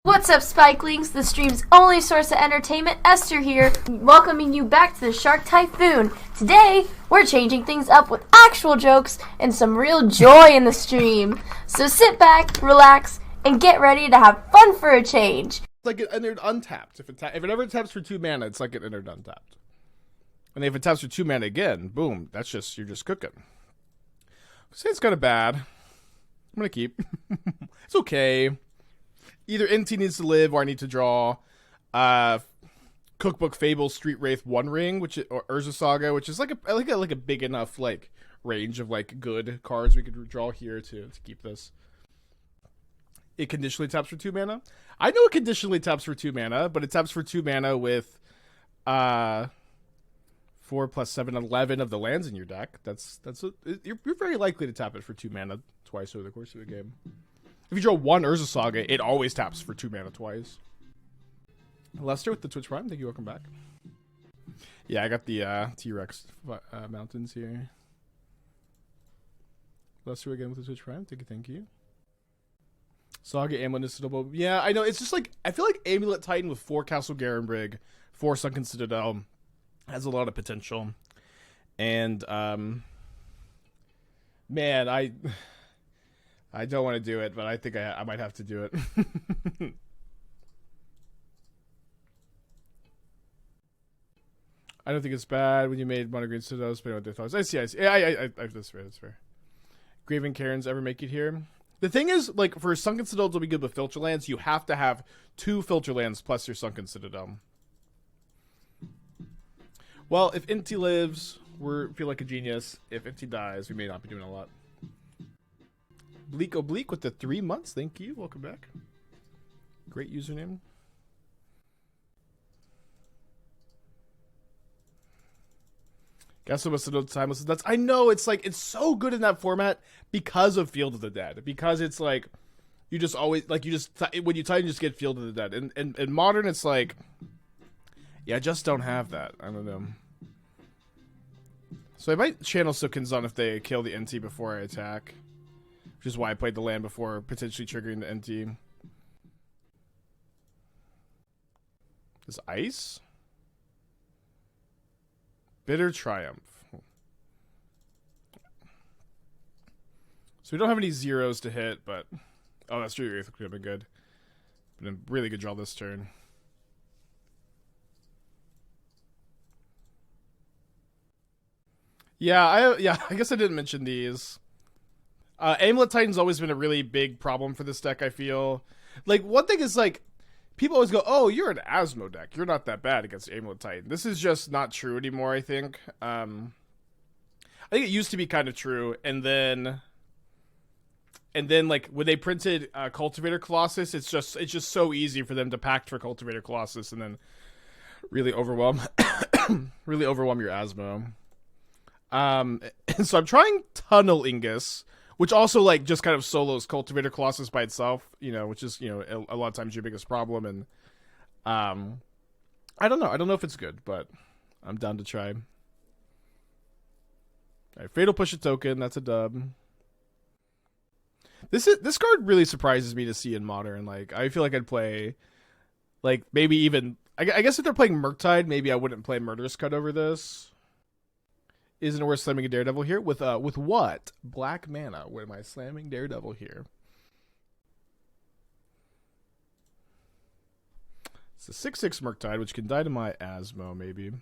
What's up, Spikelings? The stream's only source of entertainment, Esther here, welcoming you back to the Shark Typhoon. Today, we're changing things up with actual jokes and some real joy in the stream. So sit back, relax, and get ready to have fun for a change. It's like it entered untapped. If it ever taps for 2 mana, it's like it entered untapped. And if it taps for 2 mana again, boom, that's just, you're just cooking. Say it's kind of bad. I'm gonna keep. It's okay. Either Inti needs to live or I need to draw Cookbook, Fable, Street Wraith, One Ring, or Urza Saga, which is like a big enough like range of like good cards we could draw here to keep this. It conditionally taps for 2 mana. I know it conditionally taps for 2 mana, but it taps for 2 mana with 4 + 7, 11 of the lands in your deck. You're very likely to tap it for 2 mana twice over the course of the game. If you draw 1 Urza Saga, it always taps for 2 mana twice. Lester with the Twitch Prime, thank you, welcome back. Yeah, I got the T-Rex mountains here. Lester again with the Twitch Prime, thank you. Saga, Amulet, Citadel. Yeah, I know, it's just like, I feel like Amulet Titan with 4 Castle Garenbrig, 4 Sunken Citadel has a lot of potential. And, man, I don't want to do it, but I think I might have to do it. I don't think it's bad when you made Mono Green Citadel, but what their thoughts. I see. Yeah, that's fair. Graven Cairns ever make it here? The thing is, like, for Sunken Citadel to be good with filter lands, you have to have 2 filter lands plus your Sunken Citadel. Well, if Inti lives, we feel like a genius. If Inti dies, we may not be doing a lot. Bleak Oblique with the 3 months. Thank you. Welcome back. Great username. Guess what's the timeless? That's, I know, it's like, it's so good in that format because of Field of the Dead. Because it's like, you just always, like, when you Titan, you just get Field of the Dead. And in Modern, it's like, yeah, I just don't have that. I don't know. So I might channel Sokenzan if they kill the NT before I attack. Which is why I played the land before potentially triggering the NT. Is ice? Bitter Triumph. So we don't have any zeros to hit, but... Oh, that's Street Wraith could have been good. Been a really good draw this turn. Yeah, I guess I didn't mention these. Amulet Titan's always been a really big problem for this deck, I feel. Like, one thing is, like, people always go, oh, you're an Asmo deck. You're not that bad against Amulet Titan. This is just not true anymore, I think. I think it used to be kind of true, and then, like, when they printed Cultivator Colossus, it's just so easy for them to pact for Cultivator Colossus and then really overwhelm your Asmo. And so I'm trying Tunnel Ignus, which also, like, just kind of solos Cultivator Colossus by itself, you know, which is, you know, a lot of times your biggest problem. And I don't know. I don't know if it's good, but I'm down to try. All right, Fatal Push a token. That's a dub. This card really surprises me to see in Modern. Like, I feel like I'd play, like, maybe even... I guess if they're playing Murktide, maybe I wouldn't play Murderous Cut over this. Isn't it worth slamming a Daredevil here? With what? Black mana. What am I slamming Daredevil here? It's a 6/6 Murktide, which can die to my Asmo, maybe.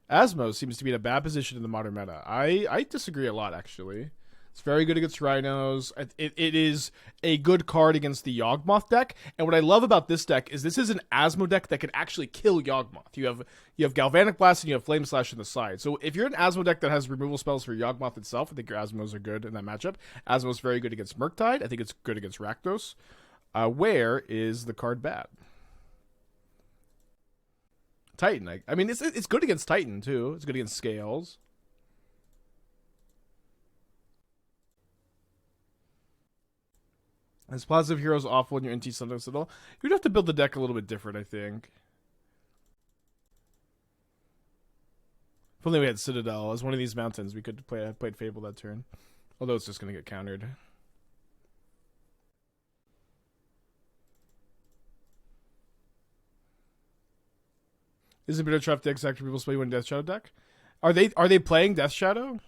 Asmo seems to be in a bad position in the Modern meta. I disagree a lot, actually. It's very good against Rhinos. It is a good card against the Yawgmoth deck. And what I love about this deck is this is an Asmo deck that can actually kill Yawgmoth. You have Galvanic Blast and you have Flame Slash on the side. So if you're an Asmo deck that has removal spells for Yawgmoth itself, I think your Asmos are good in that matchup. Asmo's very good against Murktide. I think it's good against Rakdos. Where is the card bad? Titan. I mean, it's good against Titan, too. It's good against Scales. As Positive Heroes awful in your NT Sunken Citadel, you'd have to build the deck a little bit different, I think. If only we had Citadel as one of these mountains, we could have played Fable that turn. Although it's just going to get countered. Isn't Bitter Trap the exact people play when Death Shadow deck? Are they playing Death Shadow?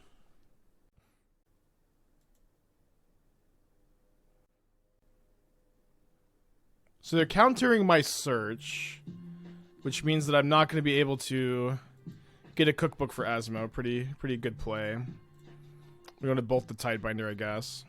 So they're countering my search, which means that I'm not going to be able to get a cookbook for Asmo. Pretty good play. We're going to bolt the Tidebinder, I guess.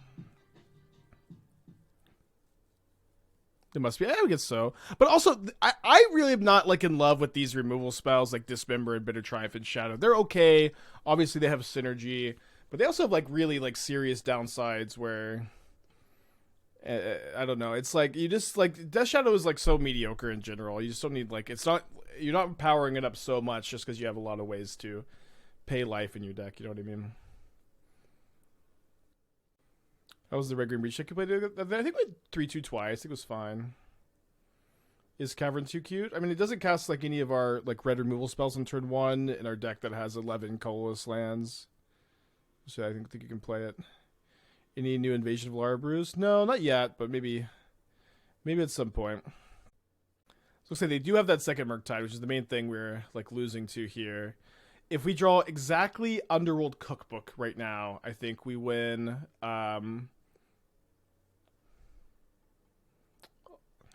It must be. I guess so. But also, I really am not like in love with these removal spells like Dismember and Bitter Triumph and Shadow. They're okay. Obviously, they have synergy, but they also have like really like serious downsides where I don't know. It's like you just like Death Shadow is like so mediocre in general. You just don't need like you're not powering it up so much just because you have a lot of ways to pay life in your deck. You know what I mean? That was the Red Green Breach deck you played. I think we had 3-2 twice. I think it was fine. Is Cavern too cute? I mean, it doesn't cast like any of our like red removal spells on turn 1 in our deck that has 11 colorless lands. So I think you can play it. Any new Invasion of Lara Brews? No, not yet, but maybe at some point. So say they do have that second Murktide, which is the main thing we're like losing to here. If we draw exactly Underworld Cookbook right now, I think we win.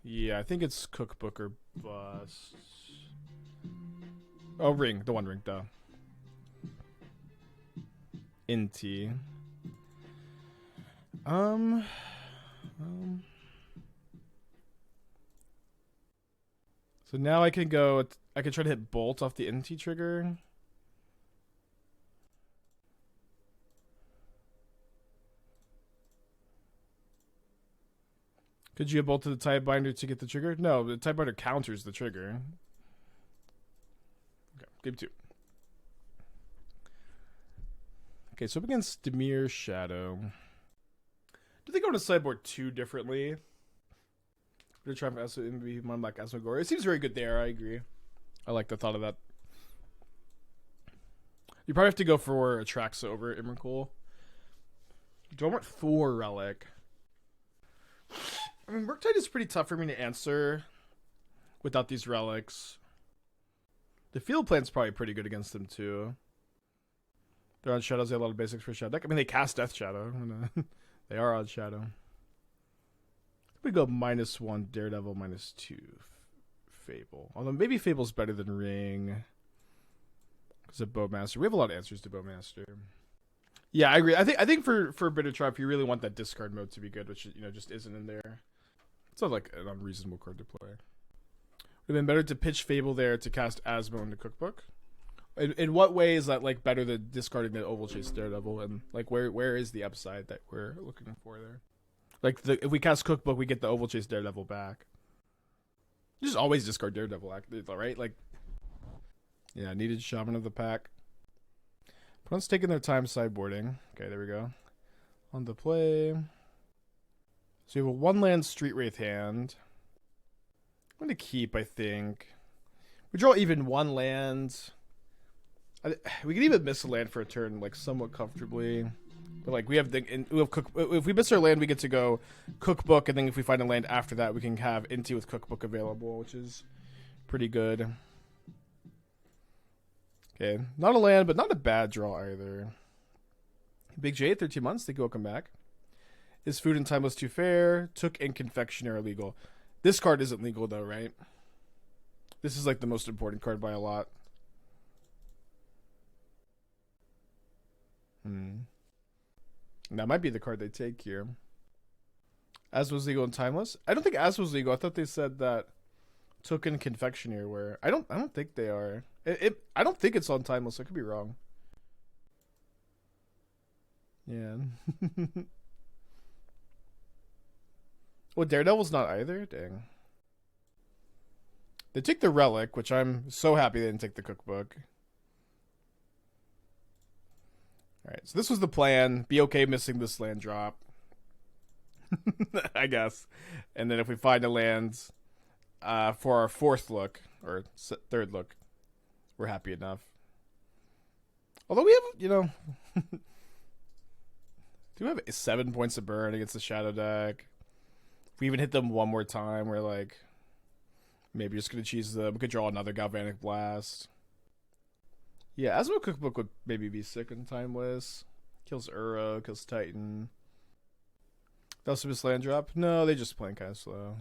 Yeah, I think it's Cookbook or bust. Oh, ring. The one ring, duh. Inti. So now I can go. I can try to hit Bolt off the Inti trigger. Could you have bolted the Tidebinder to get the trigger? No, the Tidebinder counters the trigger. Okay, game 2. Okay, so up against Dimir Shadow. Do they go to sideboard too differently? They're trying to be Mon Black Asmogore. It seems very good there, I agree. I like the thought of that. You probably have to go for Atraxa over Emrakul. Do I want 4 Relic? I mean, Murktide is pretty tough for me to answer without these relics. The field plan's probably pretty good against them, too. They're on Shadows. They have a lot of basics for Shadow deck. I mean, they cast Death Shadow. They are on Shadow. We go -1 Daredevil, -2 Fable. Although maybe Fable's better than Ring. Because of Bowmaster. We have a lot of answers to Bowmaster. Yeah, I agree. I think for Bitter Triumph, you really want that discard mode to be good, which just isn't in there. It's not like an unreasonable card to play. It would have been better to pitch Fable there to cast Asmo into Cookbook. In what way is that like better than discarding the Ovalchase Daredevil? And like where is the upside that we're looking for there? Like if we cast Cookbook, we get the Ovalchase Daredevil back. You just always discard Daredevil, right? Like, yeah, needed Shaman of the Pack. Opponent's taking their time sideboarding. Okay, there we go. On the play. So you have a 1-land Street Wraith hand. I'm going to keep, I think. We draw even 1 land. We can even miss a land for a turn, like, somewhat comfortably. But, like, we have if we miss our land, we get to go Cookbook, and then if we find a land after that, we can have Inti with Cookbook available, which is pretty good. Okay, not a land, but not a bad draw either. Big J, 13 months. Thank you, welcome back. Is Food and Timeless too fair? Took and Confectioner are legal. This card isn't legal, though, right? This is, like, the most important card by a lot. That might be the card they take here. As was legal and Timeless? I don't think As was legal. I thought they said that Took and Confectioner were. I don't think they are. I don't think it's on Timeless. I could be wrong. Yeah. Well, Daredevil's not either? Dang. They take the Relic, which I'm so happy they didn't take the Cookbook. Alright, so this was the plan. Be okay missing this land drop. I guess. And then if we find a land for our 4th look, or 3rd look, we're happy enough. Although we have, do we have 7 points of burn against the Shadow deck? If we even hit them one more time, we're Maybe just gonna choose the. We could draw another Galvanic Blast. Yeah, Asmo Cookbook would maybe be sick and timeless. Kills Urza, kills Titan. Also just land drop? No, they just playing kind of slow.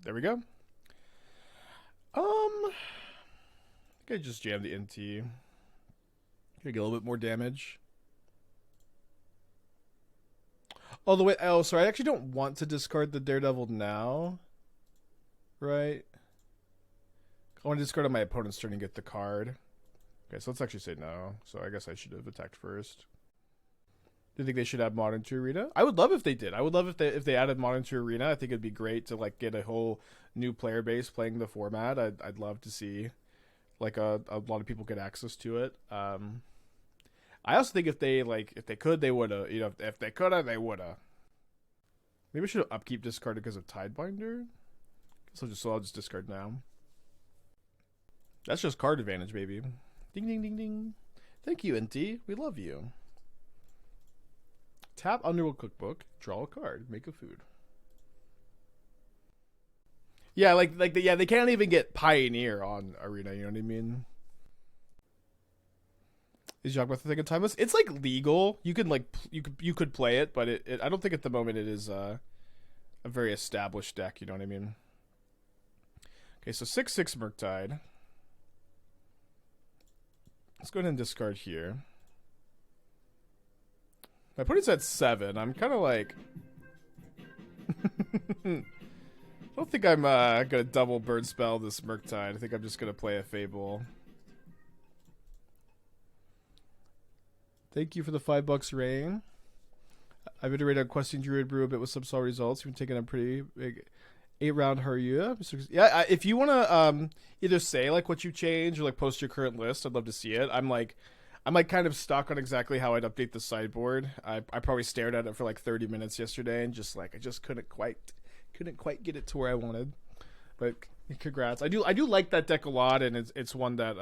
There we go. I think I just jammed the Inti. Gonna get a little bit more damage. Oh, the way. Oh, sorry. I actually don't want to discard the Daredevil now. Right? I want to discard on my opponent's turn and get the card. Okay, so let's actually say no. So I guess I should have attacked first. Do you think they should add Modern to Arena? I would love if they did. I would love if they added Modern to Arena. I think it'd be great to like get a whole new player base playing the format. I'd love to see like a lot of people get access to it. I also think if they could, they woulda. You know, if they coulda, they woulda. Maybe I should have upkeep discarded because of Tidebinder. So I'll just discard now. That's just card advantage, baby. Ding ding ding ding. Thank you, Inti. We love you. Tap Underworld Cookbook, draw a card, make a food. Yeah, they can't even get Pioneer on Arena. You know what I mean? Is Jagbeth the thing of timeless? It's like legal. You can you could play it, but I don't think at the moment it is a very established deck. You know what I mean? Okay, so 6/6 Murktide. Let's go ahead and discard here. My opponent's at 7. I'm kind of like... I don't think I'm going to double bird spell this Murktide. I think I'm just going to play a Fable. Thank you for the $5 Rain. I've iterated on Questing Druid Brew a bit with some solid results. You've been taking a pretty big 8-round Haruya. Yeah, if you want to either say like what you changed or like post your current list, I'd love to see it. I'm kind of stuck on exactly how I'd update the sideboard. I probably stared at it for like 30 minutes yesterday and just like I just couldn't quite get it to where I wanted. But congrats. I do like that deck a lot, and it's one that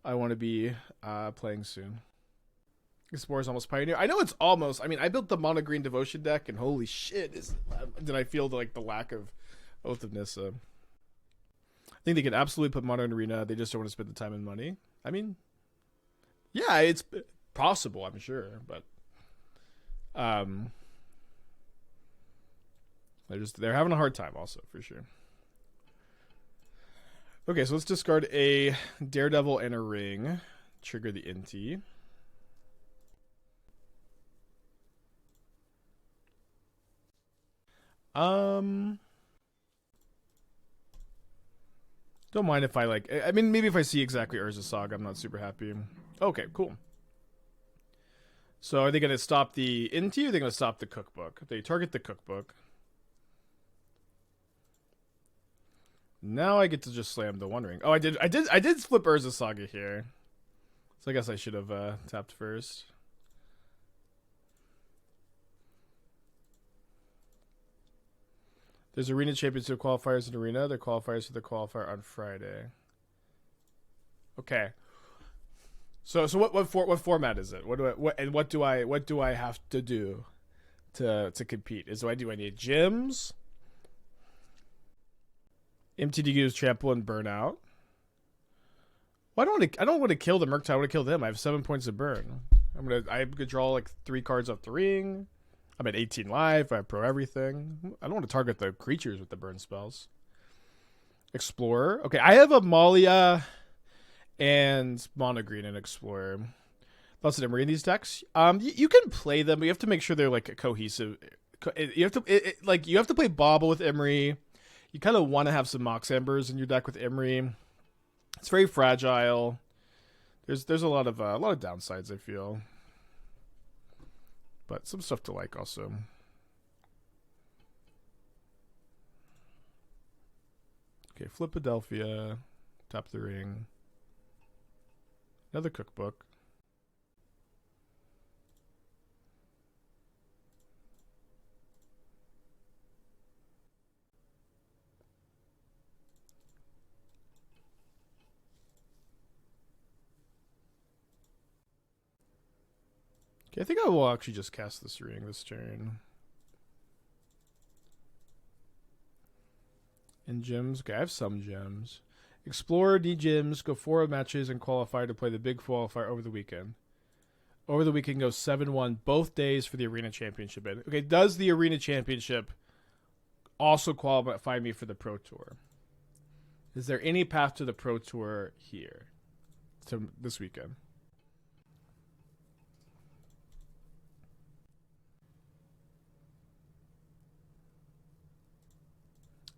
I want to be playing soon. Explorer is almost Pioneer. I know it's almost. I mean, I built the mono green Devotion deck, and holy shit, did I feel like the lack of oathiveness. I think they could absolutely put Modern Arena. They just don't want to spend the time and money. I mean, yeah, it's possible, I'm sure, but they're having a hard time also, for sure. Okay, so let's discard a Daredevil and a Ring. Trigger the Inti. Don't mind if I like... I mean, maybe if I see exactly Urza Saga, I'm not super happy. Okay, cool. So are they going to stop the Inti, or are they going to stop the Cookbook? They target the Cookbook. Now I get to just slam the One Ring. Oh, I did flip Urza Saga here. So I guess I should have tapped first. There's Arena Championship qualifiers in Arena. They're qualifiers for the qualifier on Friday. Okay. So what format is it? What do I have to do to compete? Do I need gyms? MTGO's Trample and Burnout. Well, I don't want to kill the Murktide. I want to kill them. I have 7 points of burn. I'm gonna draw like 3 cards off the ring. I'm at 18 life. I have pro everything. I don't want to target the creatures with the burn spells. Explorer. Okay, I have a Malia and Mono Green and Explorer. Lots of them are in these decks. You can play them, but you have to make sure they're like cohesive. You have to play Bobble with Emery. You kind of want to have some Mox Embers in your deck with Emery. It's very fragile. There's a lot of downsides, I feel. But some stuff to like also. Okay, Flipadelphia, top the ring. Another Cookbook. Okay, I think I will actually just cast this ring this turn. And gems. Okay, I have some gems. Explorer, D gems, go 4 matches and qualify to play the big qualifier over the weekend. Over the weekend, go 7-1 both days for the Arena Championship. Okay, does the Arena Championship also qualify me for the Pro Tour? Is there any path to the Pro Tour here to this weekend?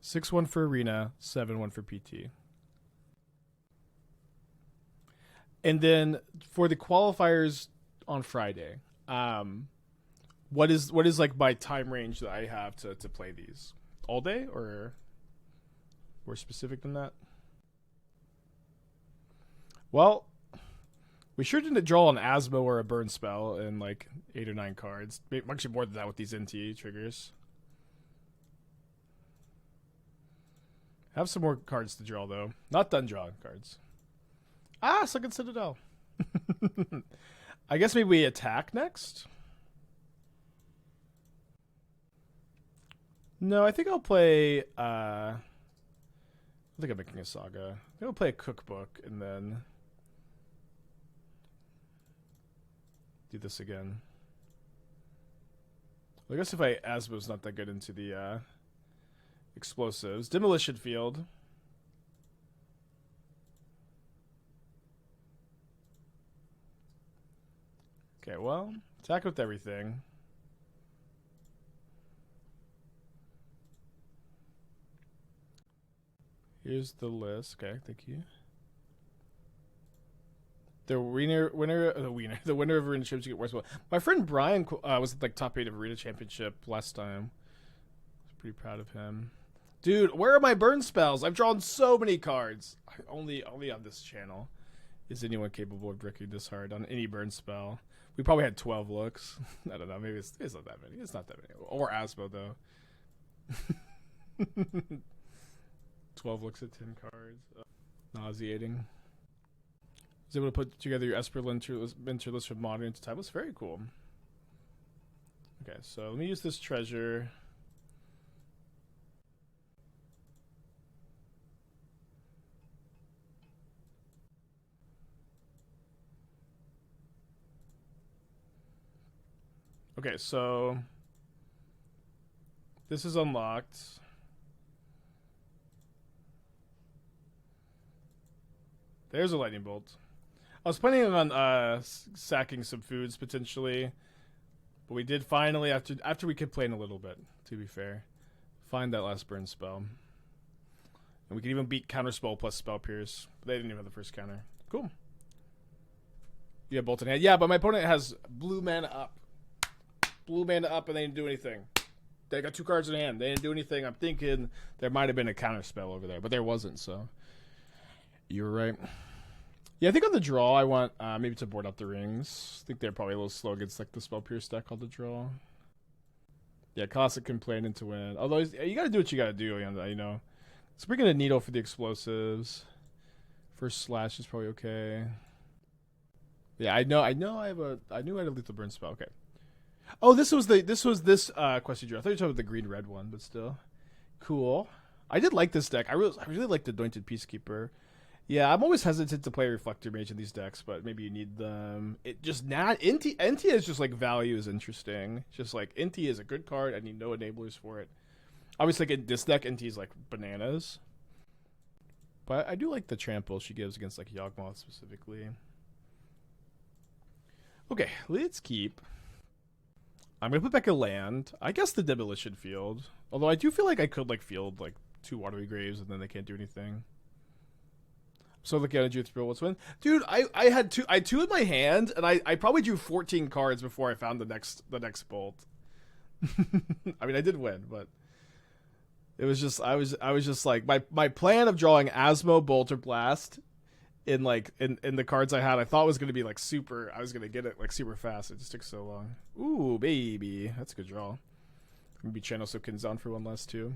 $6-1 for Arena, 7-1 for PT. And then for the qualifiers on Friday, what is like my time range that I have to play these? All day or more specific than that? Well, we sure didn't draw an Asmo or a burn spell in like 8 or 9 cards. Actually more than that with these NT triggers. Have some more cards to draw, though. Not done drawing cards. Ah, Sunken Citadel. I guess maybe we attack next? No, I think I'll play... I think I'm making a Saga. I think I'll play a Cookbook and then... do this again. I guess if Asmo's not that good into the... explosives. Demolition Field. Okay, well, attack with everything. Here's the list. Okay, thank you. The winner of Arena Championship get worse. My friend Brian was at like top 8 of Arena Championship last time. I was pretty proud of him. Dude, where are my burn spells? I've drawn so many cards. Only on this channel is anyone capable of bricking this hard on any burn spell. We probably had 12 looks. I don't know. Maybe it's not that many. It's not that many. Or Asmo, though. 12 looks at 10 cards. Nauseating. I was able to put together your Esper Winter list from Modern to Timeless. Very cool. Okay, so let me use this treasure. Okay, so this is unlocked. There's a lightning bolt. I was planning on sacking some foods potentially, but we did finally, after we complained a little bit, to be fair, find that last burn spell. And we could even beat Counterspell plus Spell Pierce. But they didn't even have the first counter. Cool. You have Bolt in hand. Yeah, but my opponent has blue mana up. Blue mana up and they didn't do anything. They got 2 cards in hand. They didn't do anything. I'm thinking there might have been a counter spell over there, but there wasn't, so. You were right. Yeah, I think on the draw, I want maybe to board out the rings. I think they're probably a little slow against like the Spell Pierce deck on the draw. Yeah, classic complaining to win. Although, you gotta do what you gotta do, you know. Let's bring in a Needle for the explosives. First slash is probably okay. Yeah, I knew I had a lethal burn spell. Okay. Oh, this was this quest you drew. I thought you were talking about the green-red one, but still. Cool. I did like this deck. I really like the Anointed Peacekeeper. Yeah, I'm always hesitant to play Reflector Mage in these decks, but maybe you need them. It just not NT is just like value is interesting. Just like NT is a good card. I need no enablers for it. Obviously, like in this deck, NT is like bananas. But I do like the trample she gives against like Yawgmoth specifically. Okay, let's keep. I'm gonna put back a land. I guess the Demolition Field. Although I do feel like I could like field like 2 Watery Graves and then they can't do anything. So looking at a Jewel, what's win? Dude, I had 2 in my hand and I probably drew 14 cards before I found the next bolt. I mean I did win, but it was just I was just like my plan of drawing Asmo, Bolt, or Blast in like in the cards I had, I thought was gonna be like super. I was gonna get it like super fast. It just took so long. Ooh, baby, that's a good draw. Maybe channel Sokenzan for one last 2.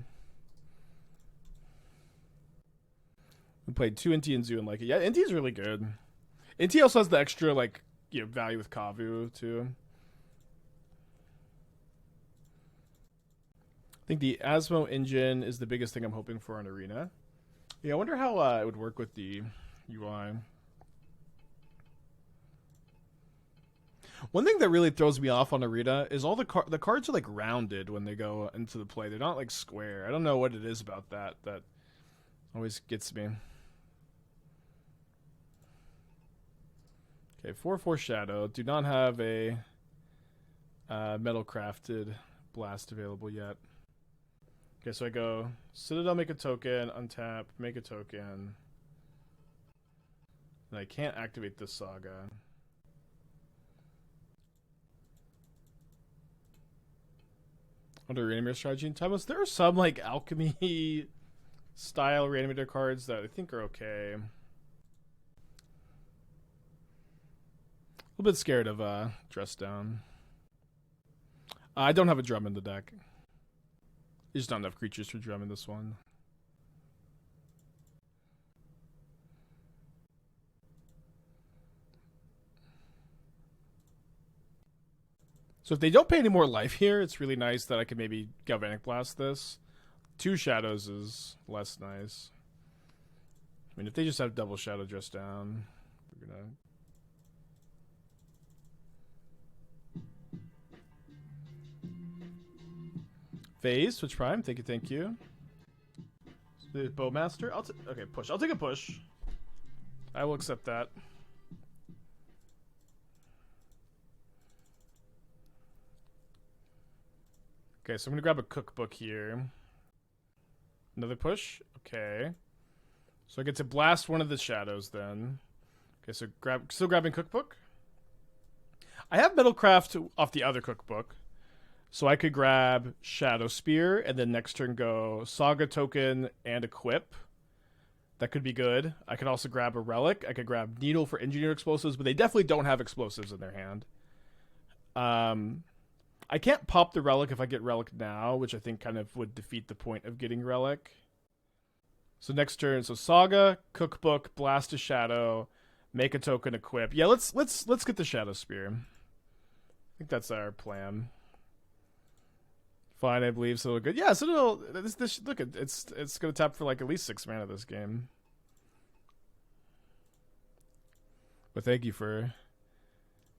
We played 2 NT and Zoo and like it. Yeah, NT is really good. NT also has the extra like value with Kavu too. I think the Asmo engine is the biggest thing I'm hoping for in Arena. Yeah, I wonder how it would work with the UI. One thing that really throws me off on Arena is all the cards are like rounded when they go into the play. They're not like square. I don't know what it is about that always gets me. Okay, 4/4 Shadow. Do not have a metal crafted blast available yet. Okay, so I go Citadel, make a token, untap, make a token. And I can't activate this Saga. Under Reanimator strategy and timeless, there are some like alchemy style Reanimator cards that I think are okay. A little bit scared of Dress Down. I don't have a drum in the deck. There's not enough creatures for drum in this one. So if they don't pay any more life here, it's really nice that I can maybe Galvanic Blast this. 2 shadows is less nice. I mean, if they just have double shadow Dress Down, we're gonna... Phase, Switch Prime, thank you. The Bowmaster, okay, push. I'll take a push. I will accept that. Okay, so I'm gonna grab a cookbook here. Another push. Okay. So I get to blast one of the shadows then. Okay, so still grabbing cookbook. I have Metalcraft off the other cookbook. So I could grab Shadowspear and then next turn go Saga token and equip. That could be good. I could also grab a Relic. I could grab Needle for engineer explosives, but they definitely don't have explosives in their hand. I can't pop the Relic if I get Relic now, which I think kind of would defeat the point of getting Relic. So next turn, so Saga, Cookbook, Blast a Shadow, make a token, equip. Yeah, let's get the Shadowspear. I think that's our plan. Fine, I believe so. Good. Yeah, so look, it's gonna tap for like at least 6 mana this game. But thank you for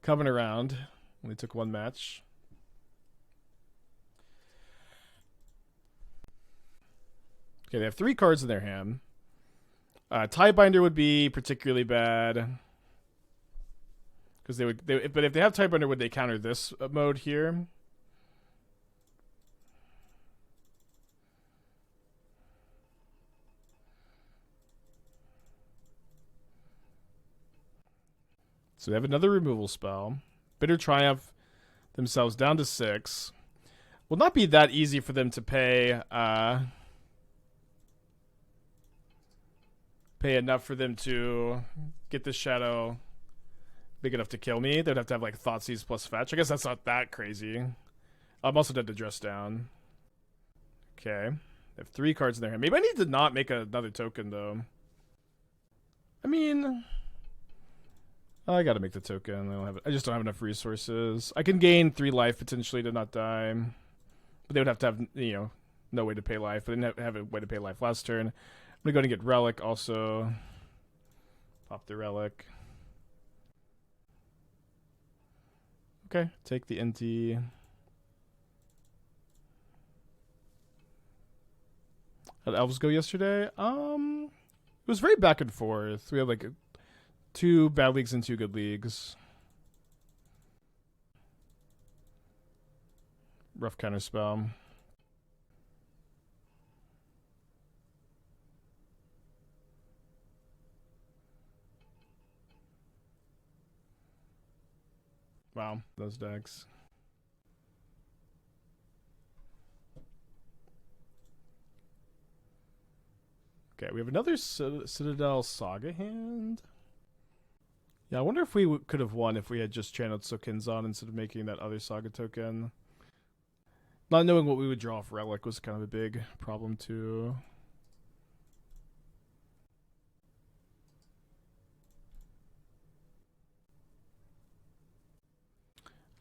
coming around. Only took 1 match. Okay, they have 3 cards in their hand. Tiebinder would be particularly bad because but if they have Tiebinder, would they counter this mode here? So they have another removal spell. Bitter Triumph themselves down to 6. Will not be that easy for them to pay enough for them to get this shadow big enough to kill me. They'd have to have like Thoughtseize plus fetch. I guess that's not that crazy. I'm also dead to Dress Down. Okay. They have 3 cards in their hand. Maybe I need to not make another token though. I mean, I gotta make the token. I just don't have enough resources. I can gain 3 life potentially to not die, but they would have to have no way to pay life. But they didn't have a way to pay life last turn. I'm gonna go and get Relic also. Pop the Relic. Okay, take the Inti. How did Elves go yesterday? It was very back and forth. We had like 2 bad leagues and 2 good leagues. Rough counterspell. Wow, those decks. Okay, we have another Citadel Saga hand. Yeah, I wonder if we could have won if we had just channeled Sokenzan instead of making that other Saga token. Not knowing what we would draw off Relic was kind of a big problem too.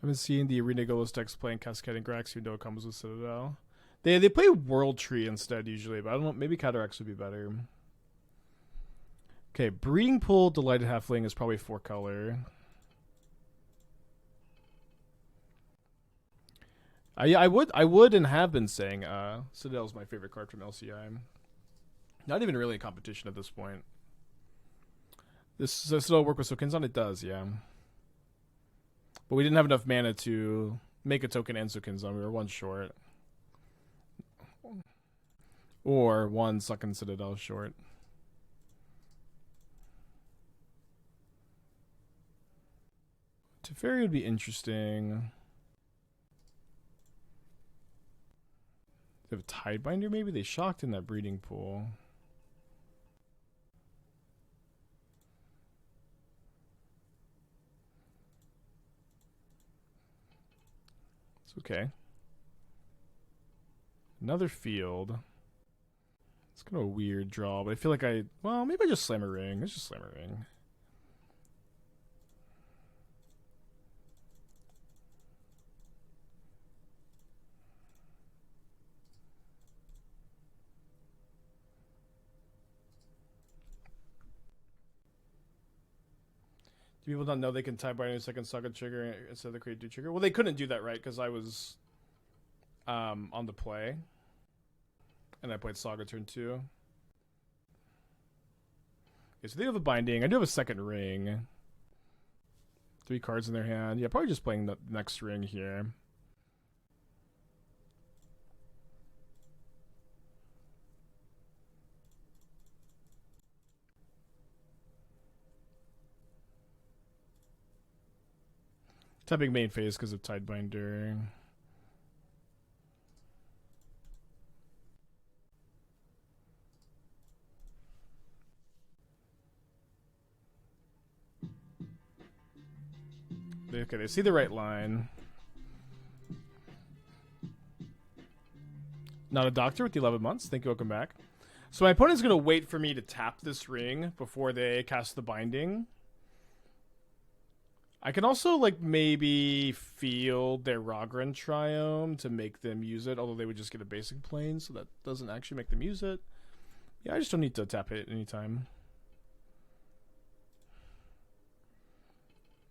I've been seeing the Arena Golos decks playing Cascading Grax, even though it comes with Citadel. They play World Tree instead usually, but I don't know. Maybe Cataracts would be better. Okay, Breeding Pool Delighted Halfling is probably 4 color. I would and have been saying Citadel is my favorite card from LCI. Not even really a competition at this point. Does Citadel work with Sokenzan? It does, yeah. But we didn't have enough mana to make a token and Sokenzan. We were 1 short. Or 1 Sunken Citadel short. Teferi would be interesting. They have a Tidebinder maybe? They shocked in that breeding pool. It's okay. Another field. It's kind of a weird draw, but I feel like well, maybe I just slam a ring. Let's just slam a ring. Do people not know they can type by a second Saga trigger instead of the create 2 trigger? Well, they couldn't do that, right? Because I was on the play. And I played Saga turn 2. Okay, so they have a binding. I do have a second ring. 3 cards in their hand. Yeah, probably just playing the next ring here. Tapping main phase because of Tidebinder. Okay, they see the right line. Not a doctor with the 11 months. Thank you, welcome back. So my opponent's going to wait for me to tap this ring before they cast the binding. I can also, like, maybe field their Ragran Triome to make them use it, although they would just get a basic plane, so that doesn't actually make them use it. Yeah, I just don't need to tap it anytime.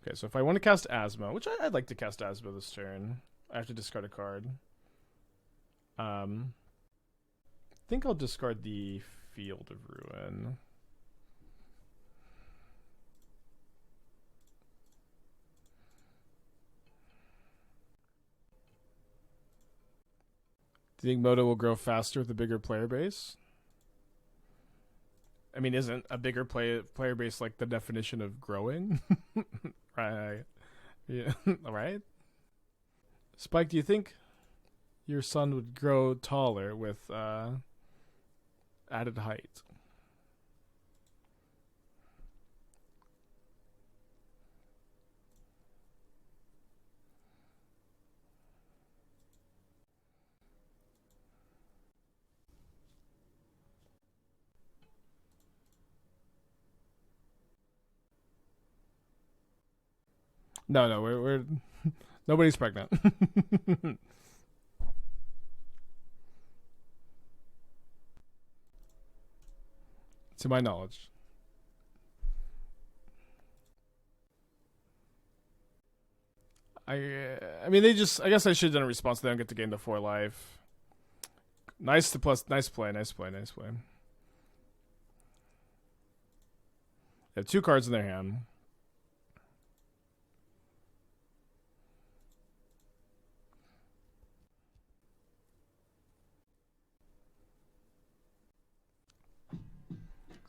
Okay, so if I want to cast Asmo, which I'd like to cast Asmo this turn, I have to discard a card. I think I'll discard the Field of Ruin. Do you think Moto will grow faster with a bigger player base? I mean, isn't a bigger player base like the definition of growing? Right. Yeah. All right. Spike, do you think your son would grow taller with added height? No, we're nobody's pregnant. To my knowledge. I mean, they just. I guess I should have done a response to them. Get to gain the 4 life. Nice play. They have 2 cards in their hand.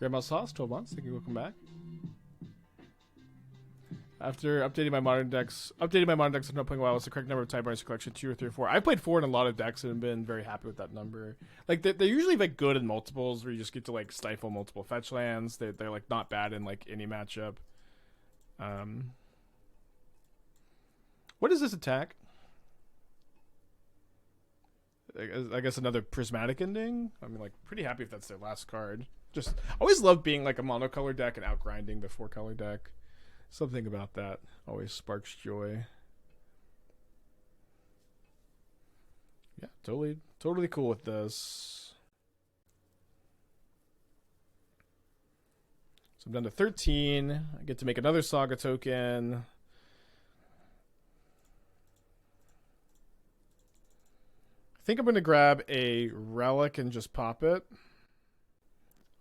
Grandma's Sauce, 12 months. Thank you. Welcome back. After updating my modern decks, I'm not playing a while. What's the correct number of Tidebinders collection? 2 or 3 or 4. I've played 4 in a lot of decks and been very happy with that number. Like they're usually like good in multiples, where you just get to like stifle multiple fetch lands. They're like not bad in like any matchup. What is this attack? I guess another prismatic ending. I mean, like pretty happy if that's their last card. Just always love being like a monocolor deck and outgrinding the 4-color deck. Something about that always sparks joy. Yeah, totally cool with this. So I'm down to 13. I get to make another Saga token. I think I'm going to grab a Relic and just pop it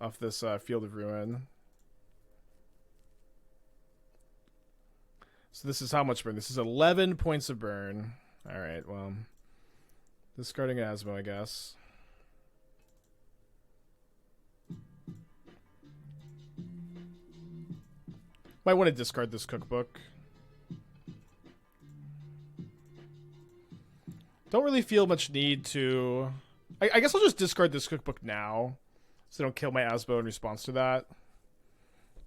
off this Field of Ruin. So this is how much burn? This is 11 points of burn. Alright, well. Discarding Asmo, I guess. Might want to discard this cookbook. Don't really feel much need to... I guess I'll just discard this cookbook now, so I don't kill my Asmo in response to that.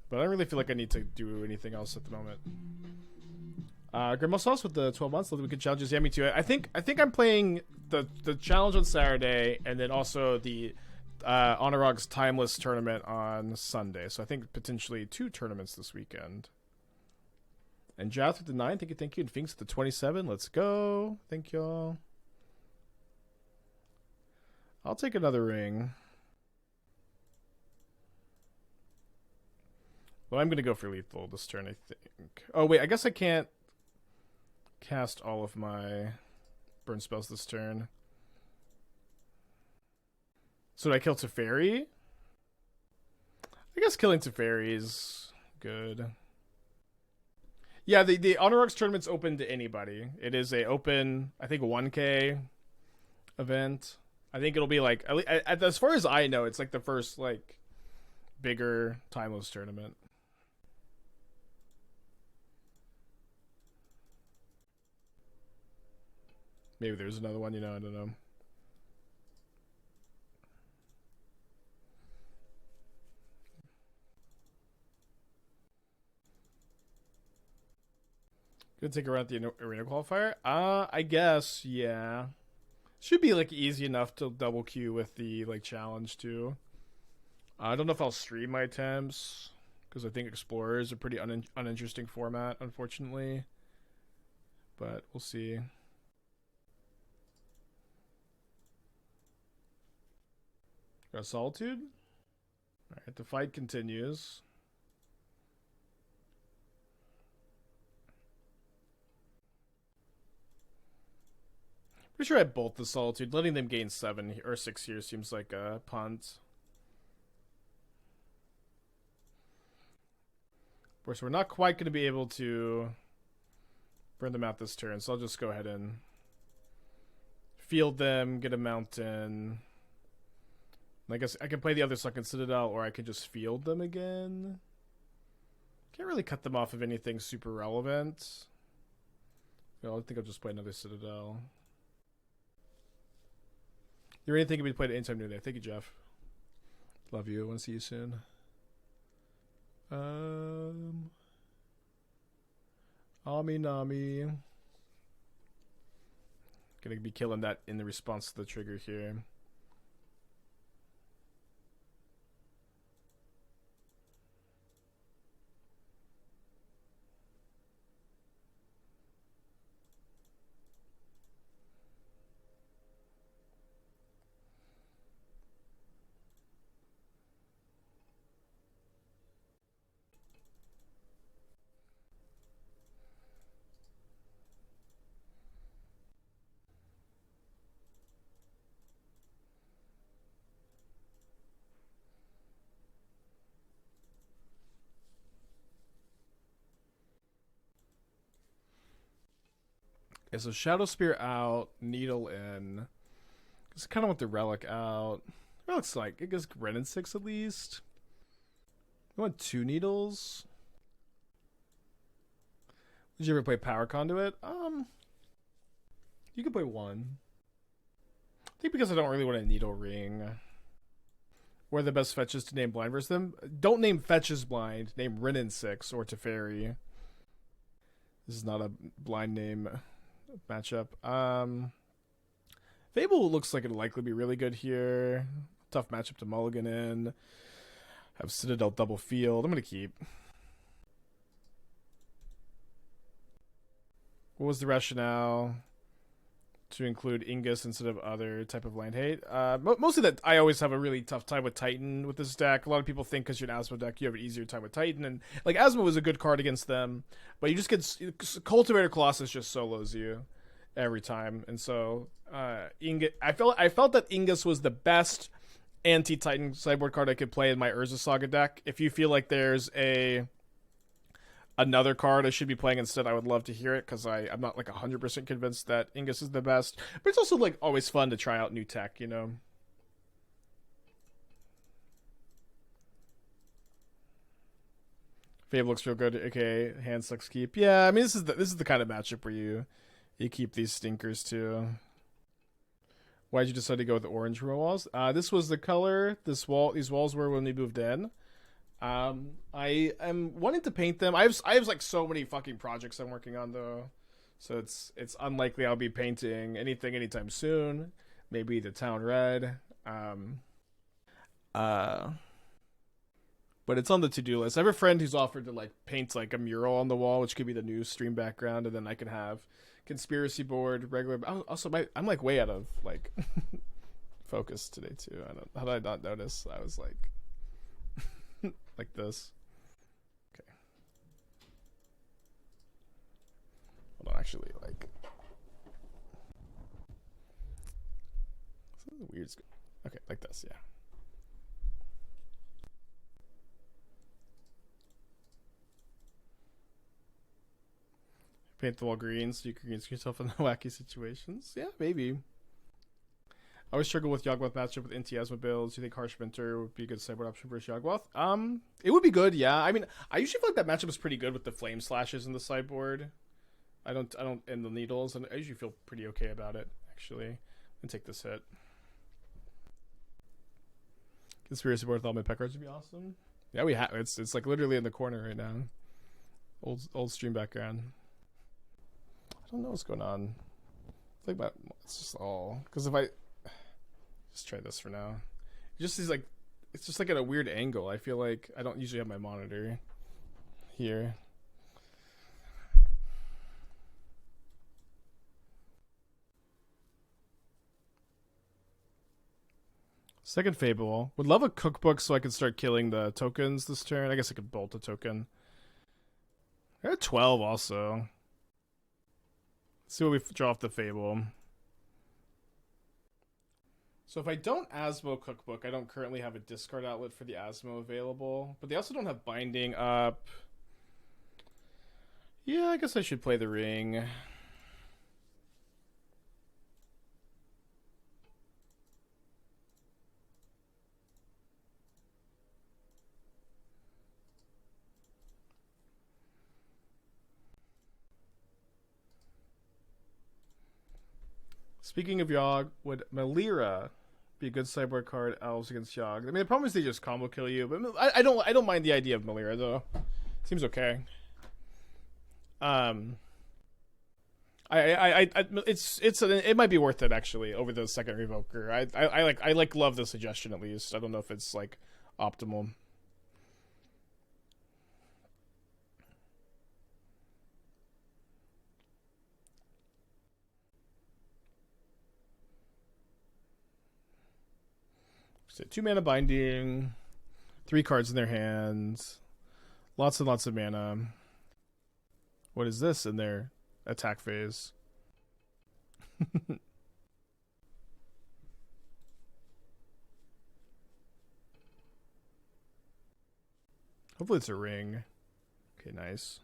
But I don't really feel like I need to do anything else at the moment. Grandma Sauce with the 12 months. We can challenges. Yeah, me too. I think I'm playing the challenge on Saturday, and then also the Honorog's Timeless tournament on Sunday. So I think potentially 2 tournaments this weekend. And Jath with the 9. Thank you. And Finks with the 27. Let's go. Thank y'all. I'll take another ring. Well, I'm going to go for lethal this turn, I think. Oh, wait. I guess I can't cast all of my burn spells this turn. So did I kill Teferi? I guess killing Teferi is good. Yeah, the Honorog's tournament's open to anybody. It is a open, I think, 1K event. I think it'll be like, as far as I know, it's like the first like bigger timeless tournament. Maybe there's another one, I don't know. Gonna take a run at the arena qualifier? I guess, yeah. Should be like easy enough to double queue with the like challenge too. I don't know if I'll stream my attempts because I think Explorer is a pretty uninteresting format, unfortunately. But we'll see. Got Solitude. All right, the fight continues. Pretty sure I bolt the Solitude. Letting them gain 7 or 6 here seems like a punt. Of course, we're not quite going to be able to burn them out this turn, so I'll just go ahead and field them, get a mountain. I guess I can play the other Sunken Citadel, or I can just field them again. Can't really cut them off of anything super relevant. I think I'll just play another Citadel. You're anything can be played at anytime new day. Thank you, Jeff. Love you. I want to see you soon. Nami. Gonna be killing that in the response to the trigger here. Okay, so Shadowspear out, Needle in. I kind of want the Relic out. Relic's like, I guess Ren and 6 at least. I want 2 Needles. Did you ever play Power Conduit? You can play 1. I think because I don't really want a Needle Ring. What are the best fetches to name blind versus them? Don't name fetches blind. Name Ren and 6 or Teferi. This is not a blind name matchup. Fable looks like it'll likely be really good here. Tough matchup to mulligan in. Have Citadel double field. I'm gonna keep. What was the rationale? to include Ingus instead of other type of land hate. Mostly that I always have a really tough time with Titan with this deck. A lot of people think because you're an Asmo deck, you have an easier time with Titan, and like Asmo was a good card against them, but you just get Cultivator Colossus just solos you every time, and so I felt that Ingus was the best anti-Titan sideboard card I could play in my Urza Saga deck. If you feel like there's another card I should be playing instead, I would love to hear it, because I'm not like 100% convinced that Ingus is the best, but it's also like always fun to try out new tech, you know. Fable looks real good. Okay, hand sucks keep. Yeah, I mean this is the kind of matchup where you keep these stinkers too. Why did you decide to go with the orange row walls? This was the color these walls were when we moved in. I am wanting to paint them. I have like so many fucking projects I'm working on though, so it's unlikely I'll be painting anything anytime soon. Maybe the town red. But it's on the to-do list. I have a friend who's offered to like paint like a mural on the wall, which could be the new stream background, and then I can have conspiracy board, regular. Also, I'm like way out of like focus today too. How did I not notice? I was like like this. Okay. Hold on, actually, like something weird. Okay, like this, yeah. Paint the wall green so you can green screen yourself in the wacky situations. Yeah, maybe. I always struggle with Yawgmoth matchup with Inti Asmo builds. Do you think Harsh Winter would be a good sideboard option versus Yawgmoth? It would be good, yeah. I mean, I usually feel like that matchup is pretty good with the flame slashes in the sideboard. I don't and the needles, and I usually feel pretty okay about it, actually. I'm gonna take this hit. Conspiracy board with all my pet cards would be awesome. Yeah, we have it's like literally in the corner right now. Old stream background. I don't know what's going on. I think it's just all because if I just try this for now, it just is like it's just like at a weird angle. I feel like I don't usually have my monitor here. Second Fable. Would love a cookbook so I could start killing the tokens this turn. I guess I could bolt a token. I got 12 also. Let's see what we draw off the Fable. So if I don't Asmo Cookbook, I don't currently have a discard outlet for the Asmo available. But they also don't have Binding up. Yeah, I guess I should play the Ring. Speaking of Yogg, would Melira be a good sideboard card? Elves against Yogg. I mean, the problem is they just combo kill you, but I don't mind the idea of Melira though. Seems okay. It might be worth it actually over the second Revoker. I love the suggestion at least. I don't know if it's like optimal. So 2 mana binding, 3 cards in their hands, lots and lots of mana. What is this in their attack phase? Hopefully it's a ring. Okay, nice.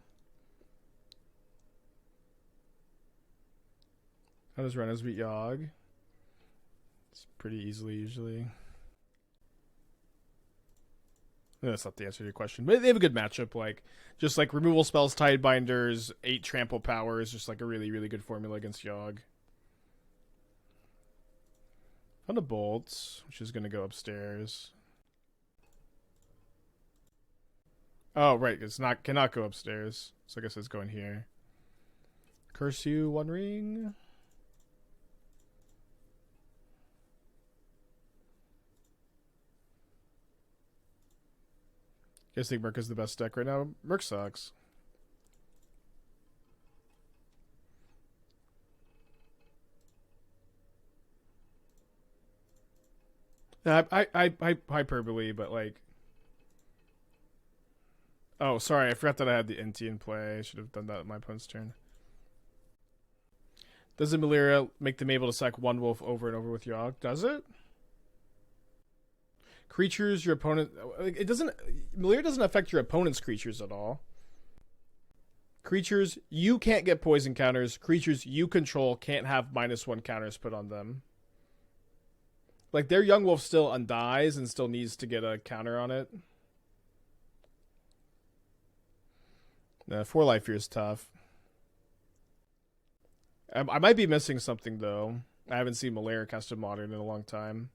How does Renos beat Yogg? It's pretty easily usually. That's not the answer to your question, but they have a good matchup. Like, just like removal spells, Tidebinders, 8 trample powers, just like a really, really good formula against Yogg. Found a bolt, which is going to go upstairs. Oh, right, cannot go upstairs, so I guess it's going here. Curse you, 1 ring. You guys think Merc is the best deck right now? Merc sucks. I hyperbole, but like. Oh, sorry, I forgot that I had the Inti in play. I should have done that on my opponent's turn. Doesn't Malira make them able to sack one wolf over and over with Yogg? Does it? Creatures your opponent... It doesn't... Malira doesn't affect your opponent's creatures at all. Creatures, you can't get poison counters. Creatures you control can't have -1 counters put on them. Like, their young wolf still undies and still needs to get a counter on it. 4 life here is tough. I might be missing something, though. I haven't seen Malira custom modern in a long time.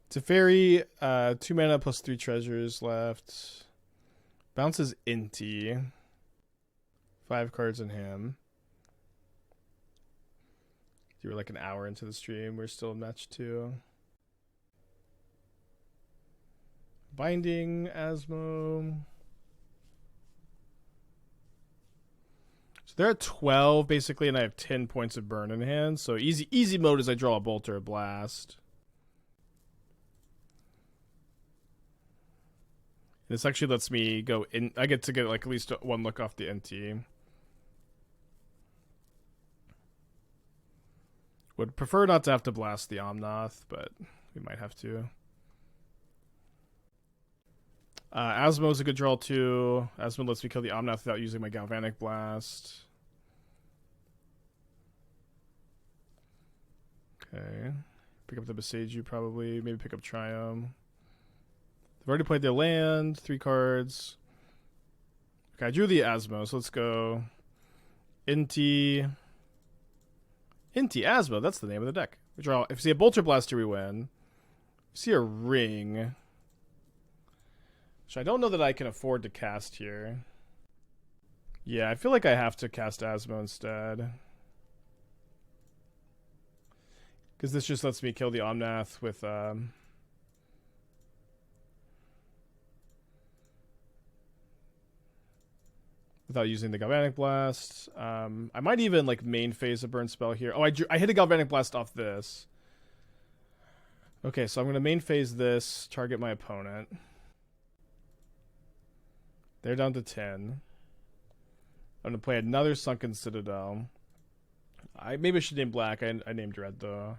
Teferi, 2 mana plus 3 treasures left. Bounces Inti. 5 cards in hand. You were like an hour into the stream. We're still in match 2. Binding Asmo. So they're at 12 basically, and I have 10 points of burn in hand. So easy mode is I draw a bolt or a blast. This actually lets me go in. I get to get like at least 1 look off the NT. Would prefer not to have to blast the Omnath, but we might have to. Asmo is a good draw too. Asmo lets me kill the Omnath without using my Galvanic Blast. Okay. Pick up the Beseiju probably. Maybe pick up Triumph. They've already played their land. 3 cards. Okay, I drew the Asmo, so let's go. Inti Asmo, that's the name of the deck. We draw. If we see a Bolter Blaster, we win. If we see a Ring, which I don't know that I can afford to cast here. Yeah, I feel like I have to cast Asmo instead. Because this just lets me kill the Omnath with... without using the Galvanic Blast. I might even like main phase a burn spell here. Oh, I hit a Galvanic Blast off this. Okay, so I'm going to main phase this, target my opponent. They're down to 10. I'm going to play another Sunken Citadel. Maybe I should name black. I named red though.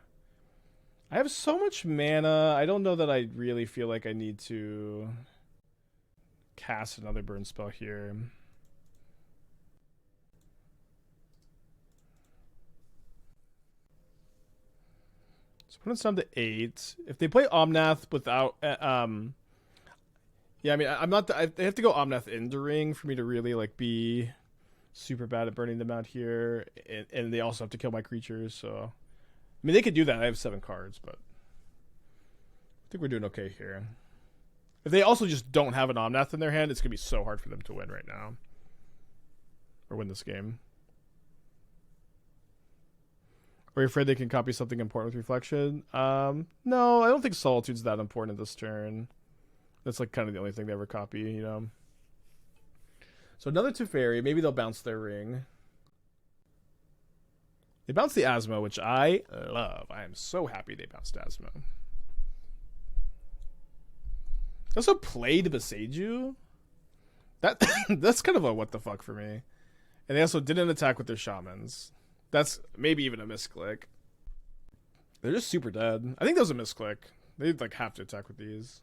I have so much mana. I don't know that I really feel like I need to cast another burn spell here. So opponent's down to 8. If they play Omnath without, yeah, I mean, I'm not. They have to go Omnath into ring for me to really like be super bad at burning them out here, and they also have to kill my creatures. So, I mean, they could do that. I have 7 cards, but I think we're doing okay here. If they also just don't have an Omnath in their hand, it's gonna be so hard for them to win right now, or win this game. Are you afraid they can copy something important with Reflection? No, I don't think Solitude's that important this turn. That's like kind of the only thing they ever copy, you know. So another Teferi. Maybe they'll bounce their ring. They bounced the Asmo, which I love. I am so happy they bounced Asmo. They also played Beseiju. That's kind of a what the fuck for me. And they also didn't attack with their Shamans. That's maybe even a misclick. They're just super dead. I think that was a misclick. They'd like have to attack with these.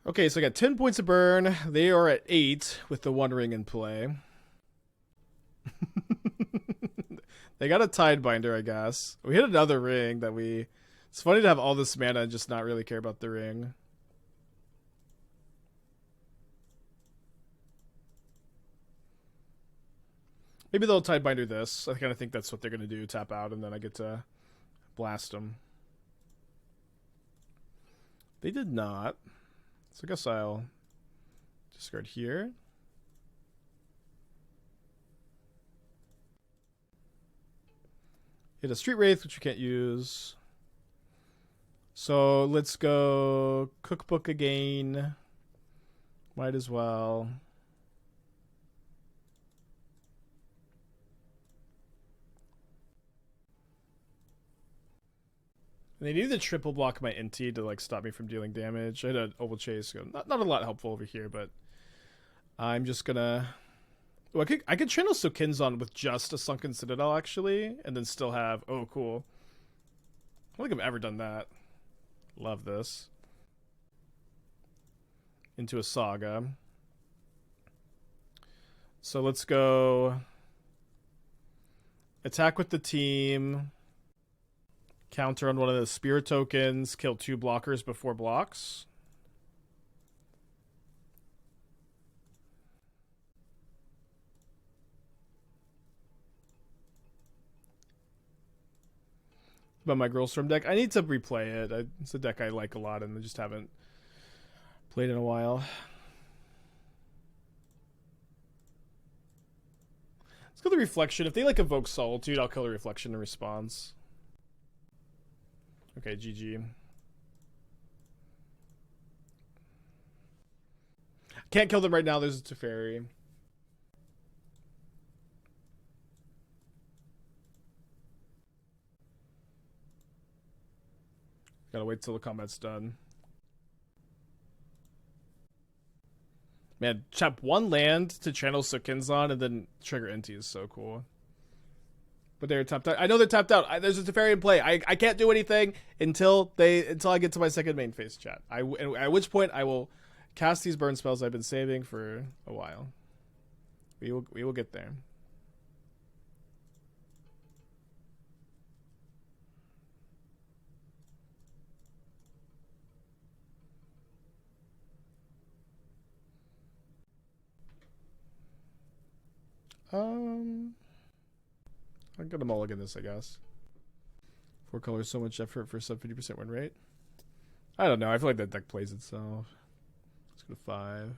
Okay, so I got 10 points of burn. They are at 8 with the 1 ring in play. They got a Tidebinder, I guess. We hit another ring that we... It's funny to have all this mana and just not really care about the ring. Maybe they'll Tidebinder this. I kind of think that's what they're going to do. Tap out, and then I get to blast them. They did not. So I guess I'll discard here. Hit a Street Wraith, which you can't use. So let's go Cookbook again. Might as well. They needed to triple block my Inti to like stop me from dealing damage. I had an Ovalchase, so not a lot helpful over here, but I'm just gonna. Well, I could channel Sokenzan with just a Sunken Citadel actually, and then still have. Oh, cool. I don't think I've ever done that. Love this. Into a Saga. So let's go. Attack with the team. Counter on one of the spirit tokens. Kill 2 blockers before blocks. But my Girlstorm deck, I need to replay it. It's a deck I like a lot and I just haven't played in a while. Let's go the Reflection. If they like evoke Solitude, I'll kill the Reflection in response. Okay, GG. Can't kill them right now. There's a Teferi. Gotta wait till the combat's done. Man, chap 1 land to channel Sokenzan and then trigger Inti is so cool. But they're tapped out. I know they're tapped out. There's a Teferi in play. I can't do anything until I get to my second main phase, chat. At which point I will cast these burn spells I've been saving for a while. We will get there. I'm gonna mulligan this, I guess. 4 colors, so much effort for sub 50% win rate. I don't know. I feel like that deck plays itself. Let's go to 5. A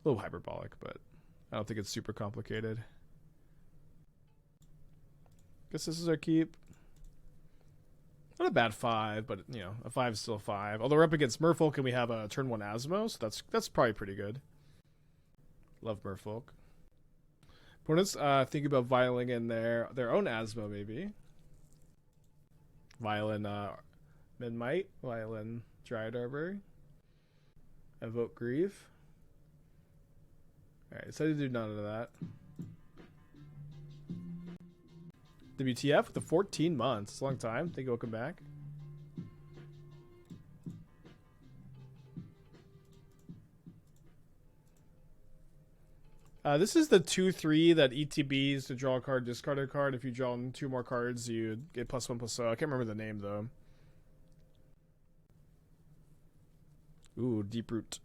little hyperbolic, but I don't think it's super complicated. Guess this is our keep. Not a bad 5, but you know, a 5 is still a 5. Although we're up against Merfolk and we have a turn 1 Asmo, so that's probably pretty good. Love Merfolk. Opponents think about vialing in their own Asmo, maybe. Violin Midmight, Violin Dryad Arbor. Evoke Grief. Alright, decided to do none of that. WTF with the 14 months. It's a long time. Thank you, welcome back. This is the 2/3 that ETBs to draw a card, discard a card. If you draw 2 more cards, you get +1/+0. I can't remember the name though. Ooh, Deep Root.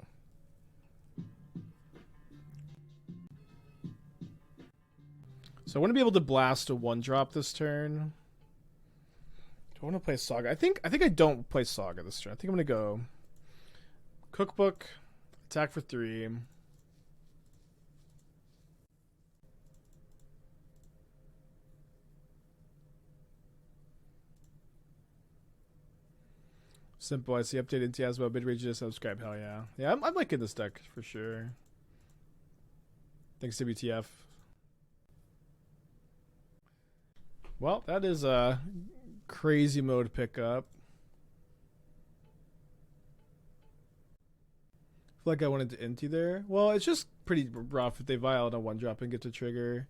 So I want to be able to blast a 1-drop this turn. Do I want to play Saga? I think I don't play Saga this turn. I think I'm gonna go Cookbook, attack for 3. Simple. I see update Inti Asmo, mid-range to subscribe. Hell yeah. Yeah, I'm liking this deck for sure. Thanks, WTF. Well, that is a crazy mode pickup. I feel like I wanted to Inti there. Well, it's just pretty rough if they vial on a 1-drop and get to trigger.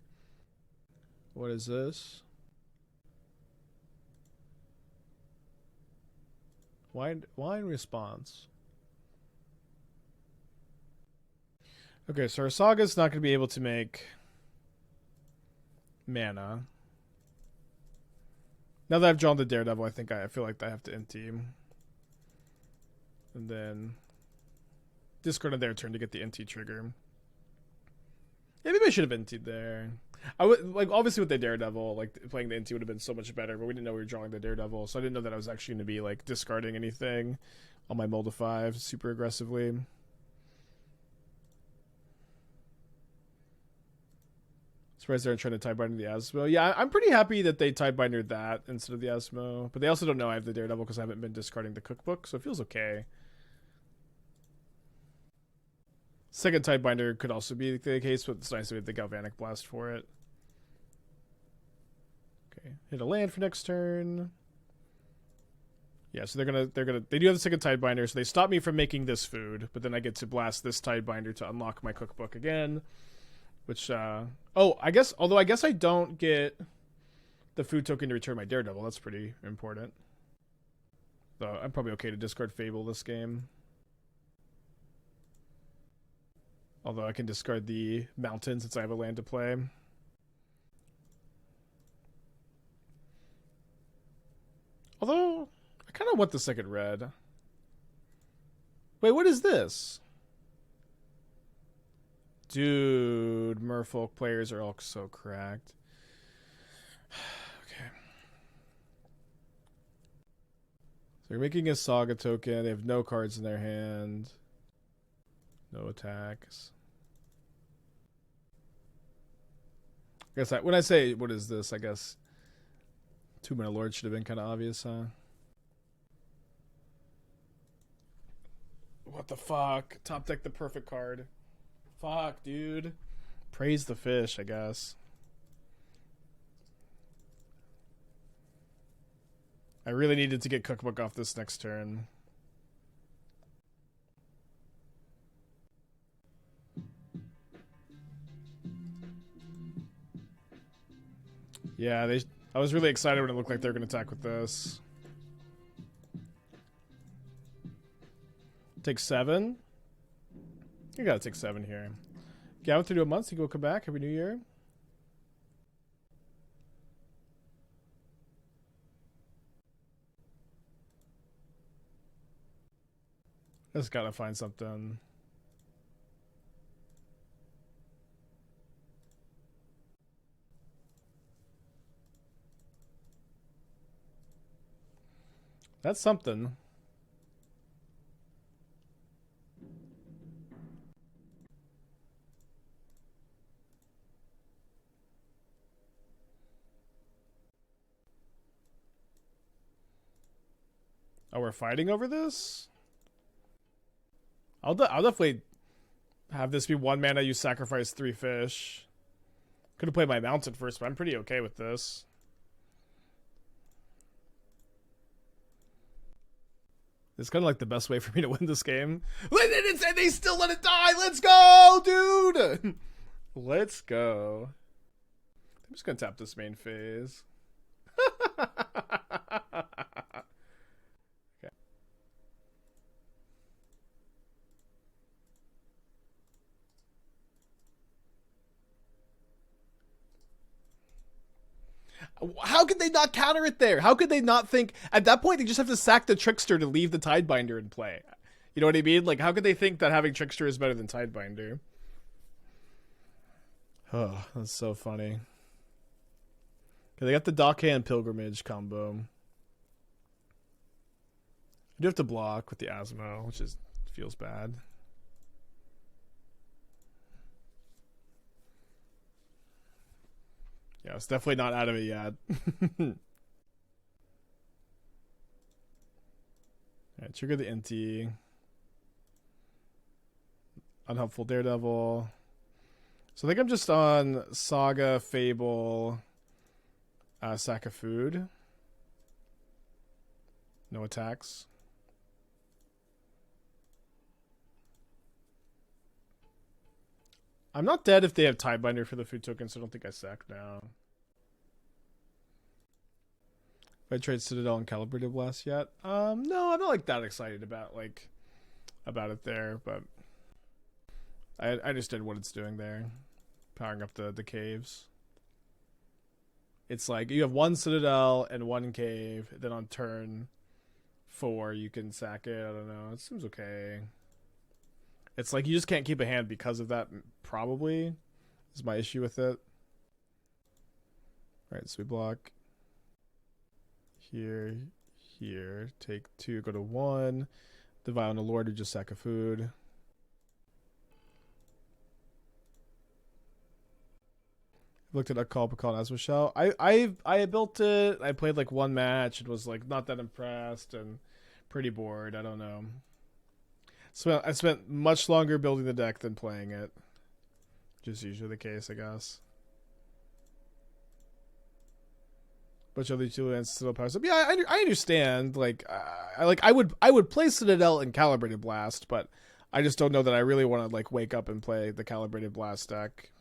What is this? Why in response? Okay, so our Saga's not going to be able to make mana. Now that I've drawn the Daredevil, I feel like I have to Inti. And then discard on their turn to get the Inti trigger. Yeah, maybe I should have Inti'd there. I would like obviously with the Daredevil, like playing the Inti would have been so much better, but we didn't know we were drawing the Daredevil, so I didn't know that I was actually going to be like discarding anything on my Mold of 5 super aggressively. Surprised they're trying to tie binder the Asmo. Yeah, I'm pretty happy that they tie binder that instead of the Asmo, but they also don't know I have the Daredevil because I haven't been discarding the Cookbook, so it feels okay. Second Tidebinder could also be the case, but it's nice to have the Galvanic Blast for it. Okay, hit a land for next turn. Yeah, so they do have the second Tidebinder, so they stop me from making this food, but then I get to blast this Tidebinder to unlock my cookbook again. Which, oh, I guess I don't get the food token to return my Daredevil. That's pretty important. Though I'm probably okay to discard Fable this game. Although I can discard the Mountain since I have a land to play. Although, I kind of want the second red. Wait, what is this? Dude, Merfolk players are all so cracked. Okay. So they're making a Saga token. They have no cards in their hand. No attacks. I guess when I say, what is this, I guess 2-mana Lord should have been kind of obvious, huh? What the fuck? Top deck the perfect card. Fuck, dude. Praise the fish, I guess. I really needed to get Cookbook off this next turn. Yeah, I was really excited when it looked like they were going to attack with this. Take 7. You gotta take 7 here. Gavin, 3 to a month, so you go come back. Happy New Year. Just gotta find something. That's something. Oh, we're fighting over this? I'll definitely have this be 1 mana, you sacrifice 3 fish. Could have played my Mountain first, but I'm pretty okay with this. It's kind of like the best way for me to win this game. And they still let it die! Let's go, dude! Let's go. I'm just gonna tap this main phase. Okay. How could they not counter it there? How could they not think... At that point, they just have to sack the Trickster to leave the Tidebinder in play. You know what I mean? Like, how could they think that having Trickster is better than Tidebinder? Oh, that's so funny. Okay, they got the Dockhand Pilgrimage combo. I do have to block with the Asmo, which feels bad. Yeah, it's definitely not out of it yet. Alright, trigger the Inti. Unhelpful Daredevil. So I think I'm just on Saga, Fable, sack of food. No attacks. I'm not dead if they have Tidebinder for the food token, so I don't think I sack now. If I trade Citadel and Calibrated Blast yet? No, I'm not like that excited about it there, but I understand what it's doing there. Powering up the caves. It's like you have 1 Citadel and 1 cave, then on turn 4 you can sack it. I don't know. It seems okay. It's like you just can't keep a hand because of that, probably, is my issue with it. Alright, so we block here, here, take 2, go to 1. The Violent Lord, we just sack a food. Looked at a call and Seneschal. I built it. I played like 1 match. It was like not that impressed and pretty bored. I don't know. So I spent much longer building the deck than playing it. Just usually the case, I guess. Bunch of other two lands still powers up. Yeah, I understand. Like, I would play Citadel and Calibrated Blast, but I just don't know that I really want to like wake up and play the Calibrated Blast deck.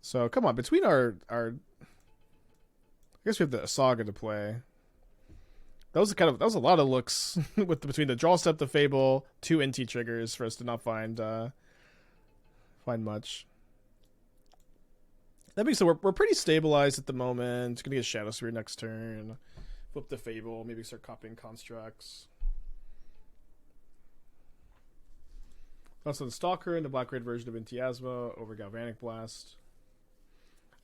So come on, between our I guess we have the Saga to play. That was a lot of looks with between the draw step, the Fable, 2 Inti triggers for us to not find much. That means so we're pretty stabilized at the moment. Gonna get Shadowspear next turn. Flip the Fable, maybe start copying constructs. Also the Stalker and the black red version of Inti Asmo over Galvanic Blast.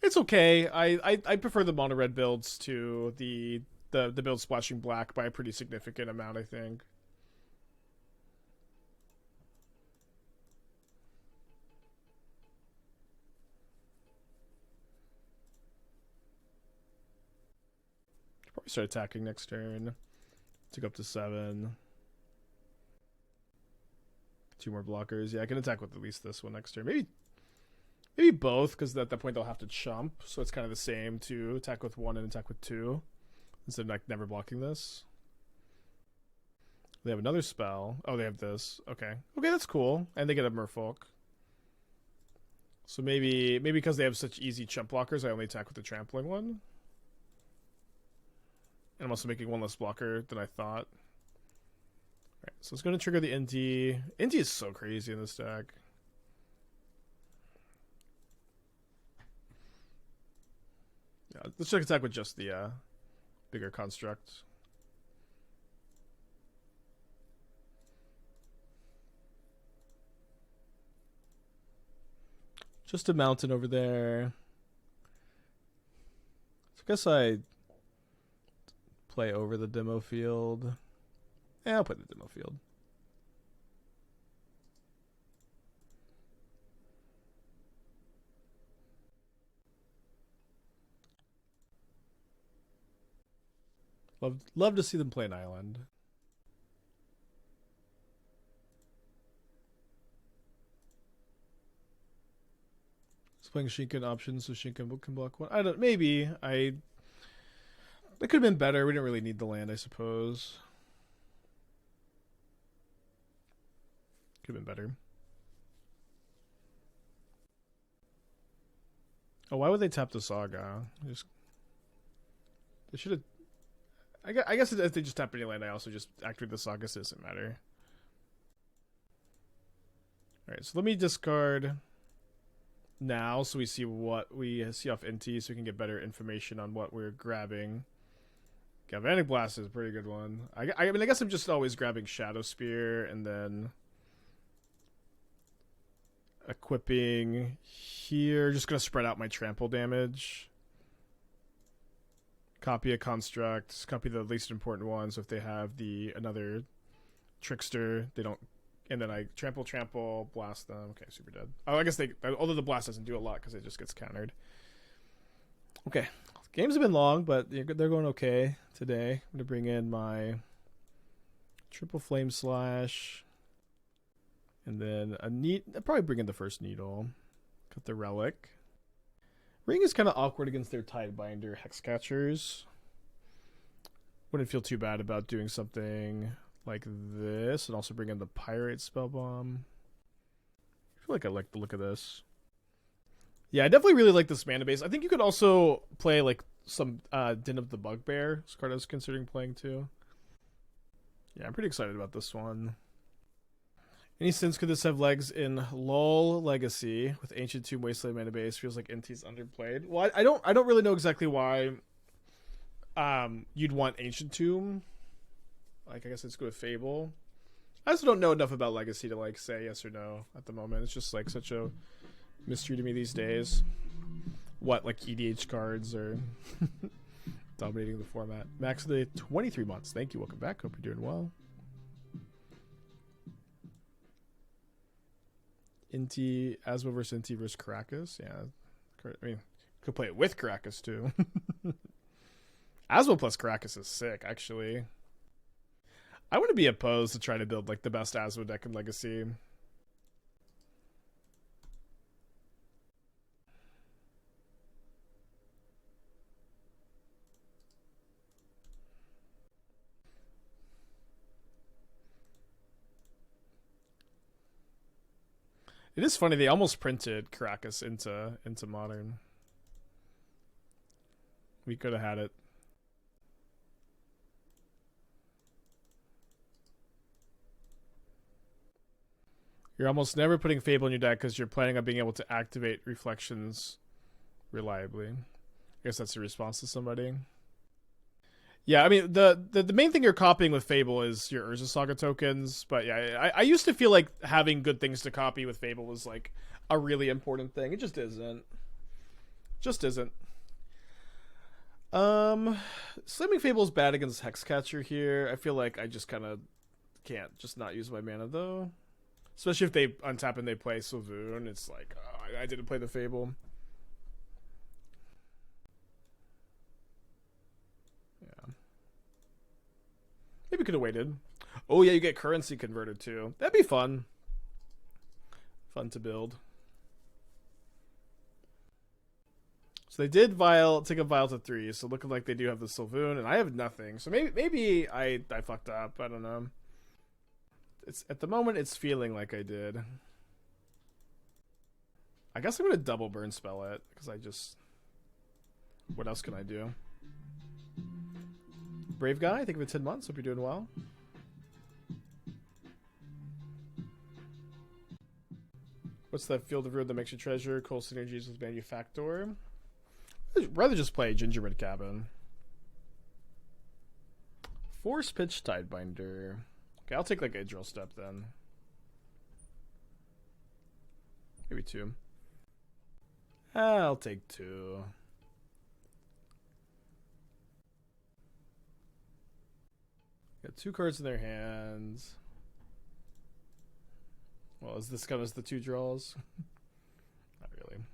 It's okay. I prefer the mono red builds to the build splashing black by a pretty significant amount, I think. Probably start attacking next turn. Took up to 7. 2 more blockers. Yeah, I can attack with at least this one next turn. Maybe both, because at that point they'll have to chump. So it's kind of the same to attack with 1 and attack with 2. Instead of like never blocking this. They have another spell. Oh, they have this. Okay. Okay, that's cool. And they get a Merfolk. So maybe because they have such easy chump blockers, I only attack with the trampling one. And I'm also making 1 less blocker than I thought. Alright, so it's going to trigger the Inti. Inti is so crazy in this deck. Yeah, let's check attack with just the bigger construct. Just a mountain over there. So I guess I play over the demo field. Yeah, I'll play the demo field. Love to see them play an island. Just playing Shinka options so Shinka can block 1. I don't. Maybe it could have been better. We didn't really need the land, I suppose. Could have been better. Oh, why would they tap the Saga? They should have. I guess if they just tap any land, I also just activate the Saga, so it doesn't matter. Alright, so let me discard now so we see what we see off Inti so we can get better information on what we're grabbing. Galvanic Blast is a pretty good one. I mean, I guess I'm just always grabbing Shadowspear and then equipping here. Just going to spread out my trample damage. Copy a construct, copy the least important one, so if they have another trickster, they don't, and then I trample, blast them. Okay, super dead. Oh, I guess although the blast doesn't do a lot because it just gets countered. Okay, games have been long, but they're going okay today. I'm going to bring in my triple flame slash, and then I'll probably bring in the first needle. Cut the relic. Ring is kind of awkward against their Tidebinder Hexcatchers. Wouldn't feel too bad about doing something like this, and also bring in the Pyrite Spellbomb. I feel like I like the look of this. Yeah, I definitely really like this mana base. I think you could also play like some Den of the Bugbear. This card I was considering playing too. Yeah, I'm pretty excited about this one. Any sense could this have legs in LoL Legacy with Ancient Tomb Wasteland mana base? Feels like Inti's underplayed. Well, I don't really know exactly why you'd want Ancient Tomb. Like, I guess let's go with Fable. I also don't know enough about Legacy to like say yes or no at the moment. It's just like such a mystery to me these days. What like EDH cards are dominating the format. Max of the 23 months. Thank you. Welcome back. Hope you're doing well. Inti Asmo versus Inti versus Caracas. Yeah, I mean, could play it with Caracas too. Asmo plus Caracas is sick, actually. I wouldn't be opposed to trying to build like the best Asmo deck in Legacy. It is funny, they almost printed Caracas into Modern. We could have had it. You're almost never putting Fable in your deck because you're planning on being able to activate Reflections reliably. I guess that's a response to somebody. Yeah, I mean, the main thing you're copying with Fable is your Urza Saga tokens, but yeah, I used to feel like having good things to copy with Fable was like a really important thing. It just isn't. Just isn't. Slamming Fable is bad against Hexcatcher here. I feel like I just kind of can't just not use my mana, though. Especially if they untap and they play Sylvoon, it's like, oh, I didn't play the Fable. Yeah. Maybe could have waited. Oh yeah, you get currency converted too. That'd be fun. Fun to build. So they did take a vial to 3, so looking like they do have the Sylvoon, and I have nothing. So maybe I fucked up. I don't know. It's at the moment it's feeling like I did. I guess I'm gonna double burn spell it because I just. What else can I do? Brave guy, thank you for 10 months. Hope you're doing well. What's that Field of Ruin that makes you treasure? Cool synergies with Manufactor. I'd rather just play Gingerbread Cabin. Force Pitch Tidebinder. Okay, I'll take like a drill step then. Maybe 2. I'll take 2. Got 2 cards in their hands. Well, is this kind of the 2 draws? Not really.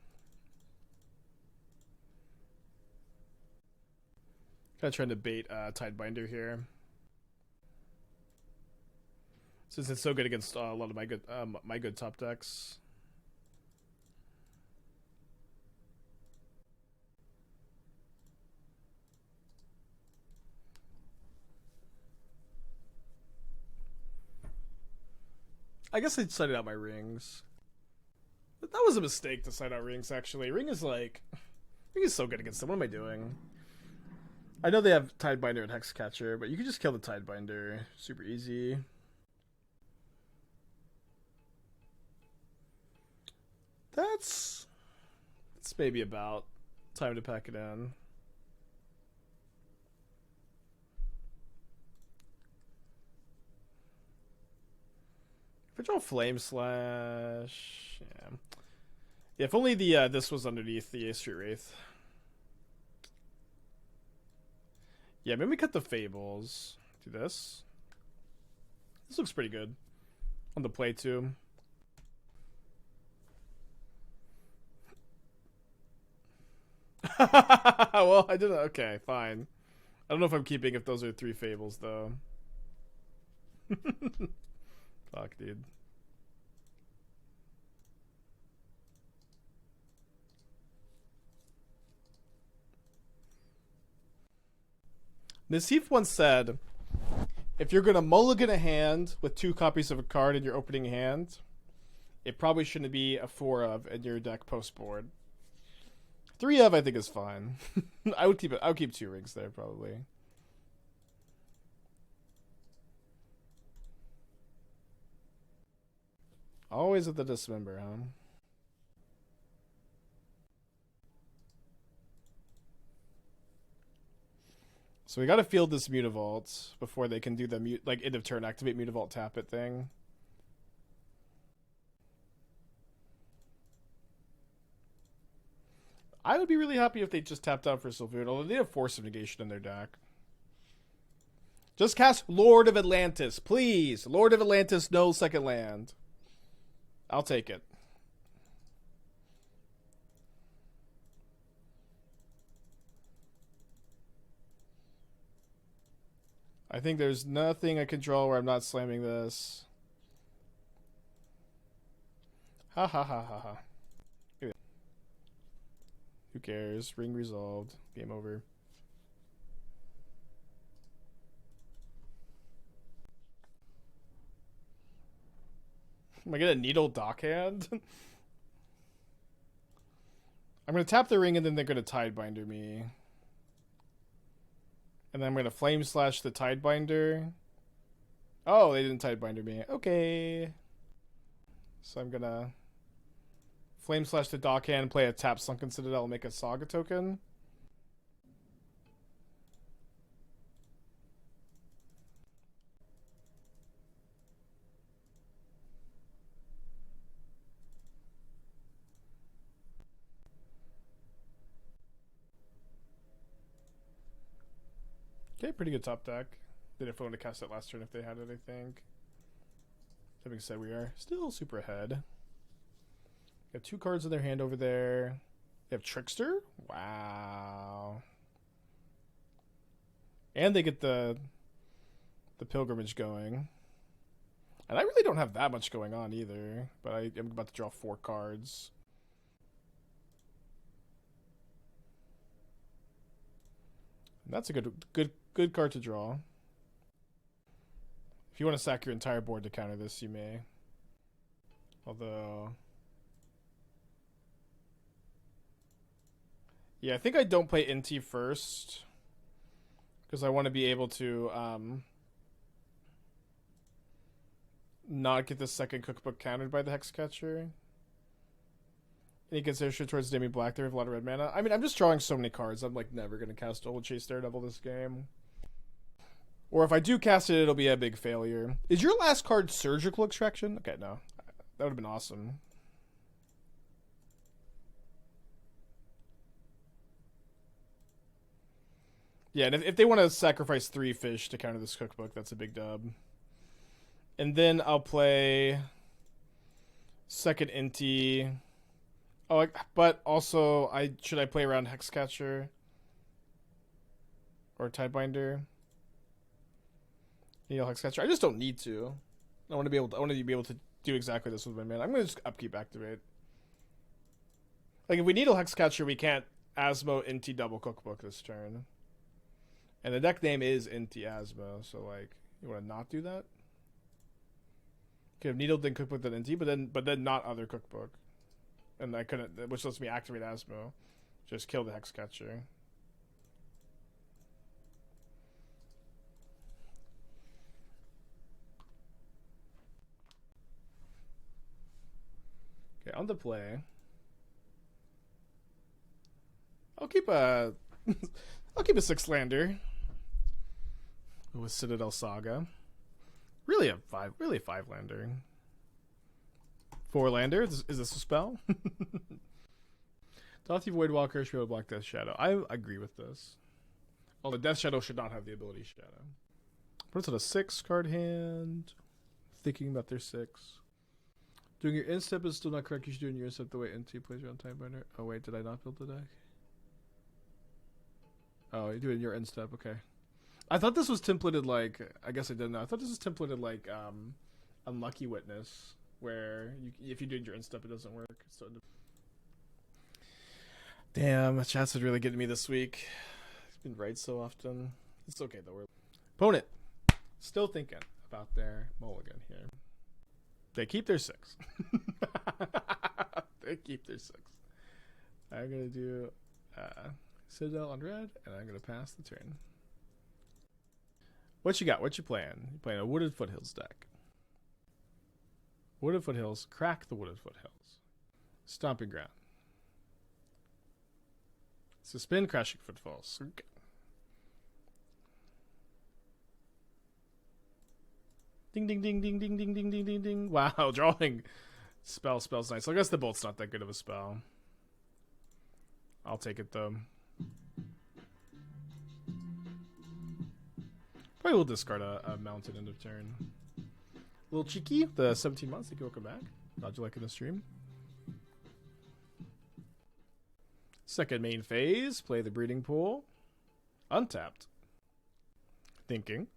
Kind of trying to bait Tidebinder here. Since it's so good against a lot of my good top decks. I guess I decided out my rings. But that was a mistake to side out rings, actually. Ring is so good against them. What am I doing? I know they have Tidebinder and Hexcatcher, but you can just kill the Tidebinder. Super easy. That's maybe about time to pack it in. If I draw Flame Slash, yeah. If only the this was underneath the Street Wraith. Yeah, maybe we cut the Fables. Do this. This looks pretty good on the play too. Well, I didn't. Okay, fine. I don't know if I'm keeping if those are 3 Fables though. Fuck, dude. Nassif once said, if you're going to mulligan a hand with 2 copies of a card in your opening hand, it probably shouldn't be a 4 of in your deck post board. 3 of I think is fine. I would keep 2 rings there probably. Always at the Dismember, huh? So we gotta field this Mutavault before they can do the end of turn activate Mutavault tap it thing. I would be really happy if they just tapped out for Sylvoon, although they have Force of Negation in their deck. Just cast Lord of Atlantis, please. Lord of Atlantis, no second land. I'll take it. I think there's nothing I can draw where I'm not slamming this. Ha ha ha ha ha. Who cares? Ring resolved. Game over. Am I gonna Needle Dockhand? I'm gonna tap the ring and then they're gonna Tidebinder me. And then I'm gonna Flame Slash the Tidebinder. Oh, they didn't Tidebinder me. Okay. So I'm gonna Flame Slash the Dockhand, play a tap Sunken Citadel, and make a Saga token. Okay, pretty good top deck. Did if I want to cast it last turn if they had it, I think. That being said, we are still super ahead. They have 2 cards in their hand over there. They have Trickster? Wow. And they get the Pilgrimage going. And I really don't have that much going on either. But I am about to draw 4 cards. And that's a good card to draw. If you want to sack your entire board to counter this, you may. Although... yeah, I think I don't play Inti first. Because I want to be able to not get the second cookbook countered by the Hexcatcher. Any consideration towards Demi Black? They have a lot of red mana. I mean, I'm just drawing so many cards. I'm like never going to cast Ovalchase Daredevil this game. Or if I do cast it, it'll be a big failure. Is your last card Surgical Extraction? Okay, no. That would have been awesome. Yeah, and if they want to sacrifice 3 fish to counter this cookbook, that's a big dub. And then I'll play second Inti. Oh, but also, should I play around Hexcatcher? Or Tidebinder? Hexcatcher. I just don't need to. I want to be able to do exactly this with my mana. I'm going to just upkeep activate. Like, if we Needle Hexcatcher, we can't Asmo Inti double cookbook this turn. And the deck name is Inti Asmo, so like, you want to not do that? Could have Needled then cookbook then Inti, but then not other cookbook. And I couldn't, which lets me activate Asmo. Just kill the Hexcatcher. Okay, on the play. I'll keep a 6-lander with Citadel Saga. Really a 5-lander. 4-lander? Is this a spell? Daughty Voidwalker should block Death Shadow. I agree with this. Although Death Shadow should not have the ability Shadow. Put us on a 6-card hand. Thinking about their 6. Doing your instep is still not correct. You should do your instep the way NT plays your own Tidebinder. Oh wait, did I not build the deck? Oh, you're doing your instep, okay. I thought this was templated like, I guess I didn't know. I thought this was templated like Unlucky Witness, where if you do your instep it doesn't work. So, damn, chats are really getting me this week. It's been right so often. It's okay though. Opponent, still thinking about their mulligan here. They keep their 6. They keep their 6. I'm gonna do Citadel on red, and I'm gonna pass the turn. What you got? What you playing? You playing a Wooded Foothills deck. Wooded Foothills. Crack the Wooded Foothills. Stomping Ground. Suspend Crashing Footfalls. Okay. Ding ding ding ding ding ding ding ding ding ding. Wow, drawing spell's nice. So I guess the bolt's not that good of a spell. I'll take it though. Probably will discard a mounted end of turn. Little Cheeky, the 17 months. Thank you, welcome back. Glad you liking the stream. Second main phase, play the Breeding Pool. Untapped. Thinking.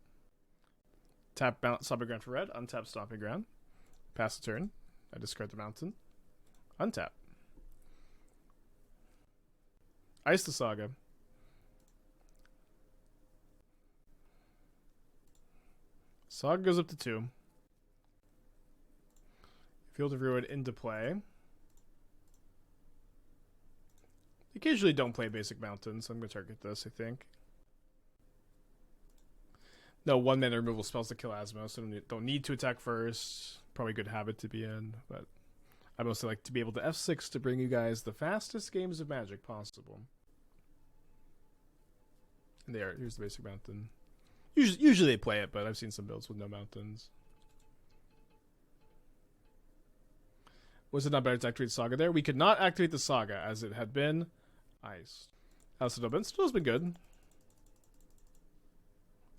Tap Stomping Ground for red. Untap Stomping Ground. Pass the turn. I discard the mountain. Untap. Ice the Saga. Saga goes up to 2. Field of Ruin into play. Occasionally don't play basic mountains, so I'm going to target this, I think. No 1-mana removal spells to kill Asmo, so don't need to attack first. Probably good habit to be in, but I mostly like to be able to F6 to bring you guys the fastest games of Magic possible. And there, here's the basic mountain. Usually they play it, but I've seen some builds with no mountains. Was it not better to activate Saga there? We could not activate the Saga as it had been iced. House of Dublin still has been good.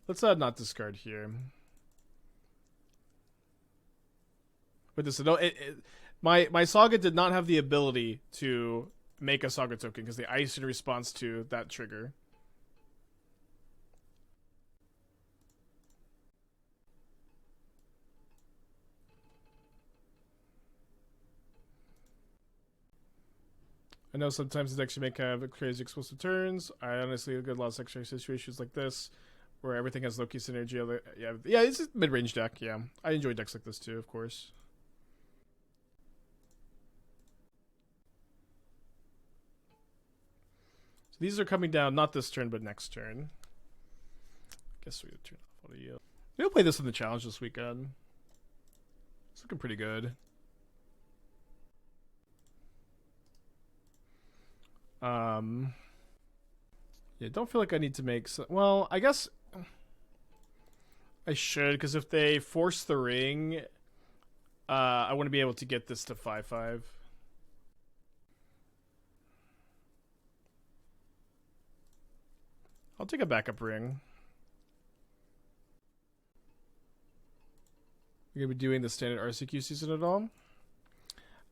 Let's not discard here. But this, no, my Saga did not have the ability to make a Saga token because they iced in response to that trigger. I know sometimes the decks you make have crazy explosive turns. I honestly get a lot of secondary situations like this where everything has Loki synergy. Yeah, it's a mid-range deck. Yeah, I enjoy decks like this too, of course. So these are coming down not this turn, but next turn. Guess we would turn off auto yield. We'll play this in the challenge this weekend. It's looking pretty good. Yeah, don't feel like I need to make well, I guess I should, because if they force the ring, I want to be able to get this to 5/5. I'll take a backup ring. You're gonna be doing the standard RCQ season at all?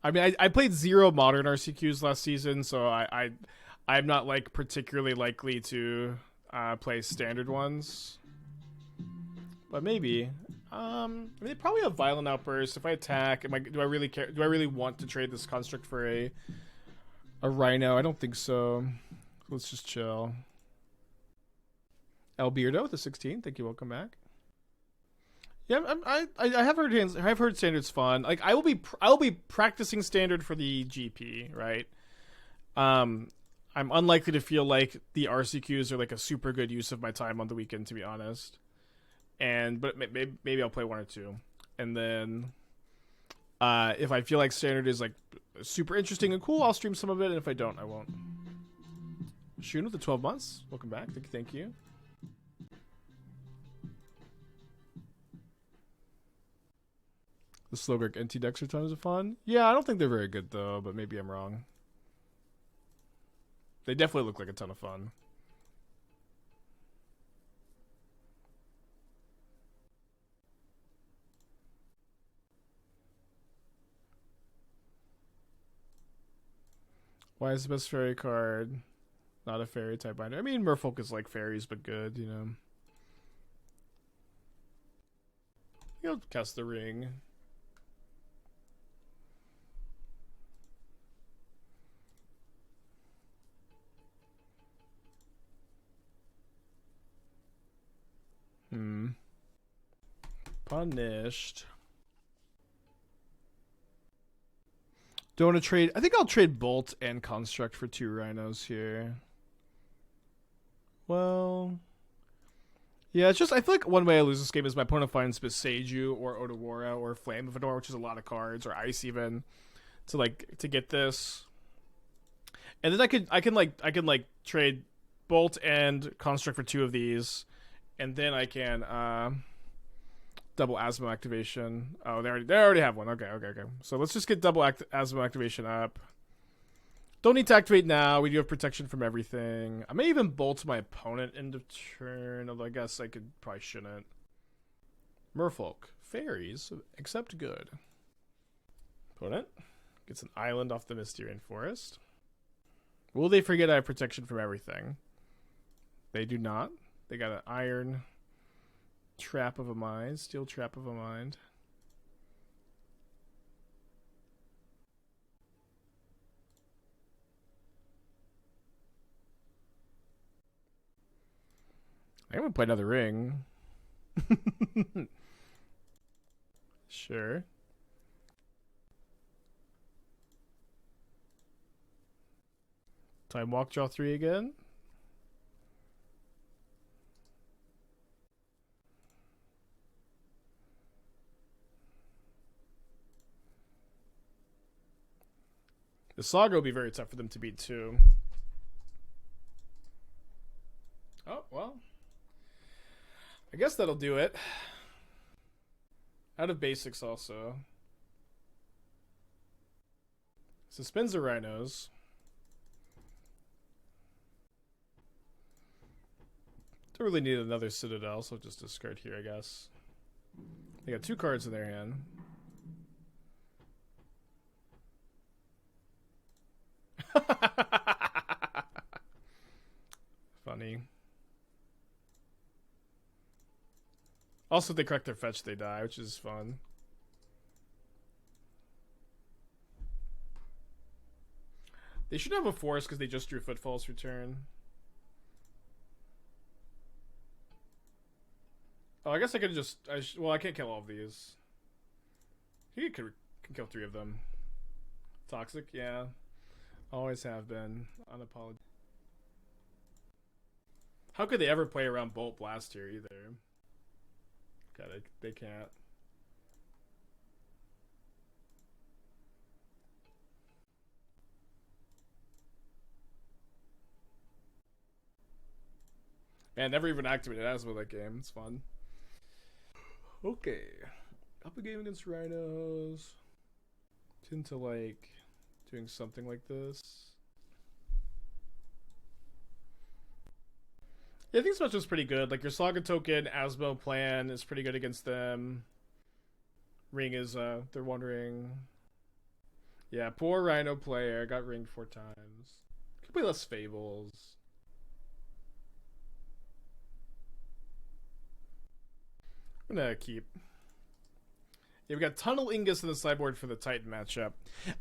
I mean, I played 0 modern RCQs last season, so I'm not like particularly likely to play standard ones. But maybe. I mean, they probably have Violent Outburst. If I attack, do I really care? Do I really want to trade this construct for a Rhino? I don't think so. Let's just chill. El Beardo with the 16. Thank you. Welcome back. Yeah, I have heard standard's fun. Like I will be practicing standard for the GP, right? I'm unlikely to feel like the RCQs are like a super good use of my time on the weekend, to be honest. But maybe I'll play 1 or 2, and then if I feel like standard is like super interesting and cool, I'll stream some of it, and if I don't, I won't. Shun with the 12 months. Welcome back. Thank you. The Slogric NT decks are tons of fun. Yeah, I don't think they're very good though, but maybe I'm wrong. They definitely look like a ton of fun. Why is the best fairy card not a fairy type binder? I mean, Merfolk is like fairies, but good, you know. You'll cast the ring. Punished. Don't want to trade. I think I'll trade Bolt and Construct for 2 Rhinos here. Well, yeah, it's just I feel like one way I lose this game is my opponent finds Beseiju or Odawara or Flame of Fedora, which is a lot of cards, or Ice even, to get this. And then I can trade Bolt and Construct for 2 of these, and then I can double Asmo activation. Oh, they already have one. Okay. So let's just get double Asmo activation up. Don't need to activate now. We do have protection from everything. I may even bolt my opponent end of turn, although I guess I probably shouldn't. Merfolk. Fairies, except good. Opponent gets an island off the Misty Rainforest. Will they forget I have protection from everything? They do not. They got an iron. Trap of a Mind. Steel Trap of a Mind. I'm gonna play another ring. Sure. Time walk, draw 3 again. The Saga will be very tough for them to beat too. Oh, well. I guess that'll do it. Out of basics also. Suspends the Rhinos. Don't really need another Citadel, so I'll just discard here, I guess. They got 2 cards in their hand. Funny. Also, if they correct their fetch, they die, which is fun. They should have a force because they just drew Footfall's Return. Oh, I guess I could just... well, I can't kill all of these. He can kill 3 of them. Toxic? Yeah. Always have been. Unapologetic. How could they ever play around Bolt Blast here either? God, they can't. Man, never even activated Asmo that game. It's fun. Okay. Up a game against Rhinos. Tend to like doing something like this. Yeah, I think this match was pretty good. Like your Saga token, Asmo plan is pretty good against them. Ring is they're wondering. Yeah, poor Rhino player got ringed 4 times. Could play less Fables. I'm gonna keep. Yeah, we got Tunnel Ignus in the sideboard for the Titan matchup.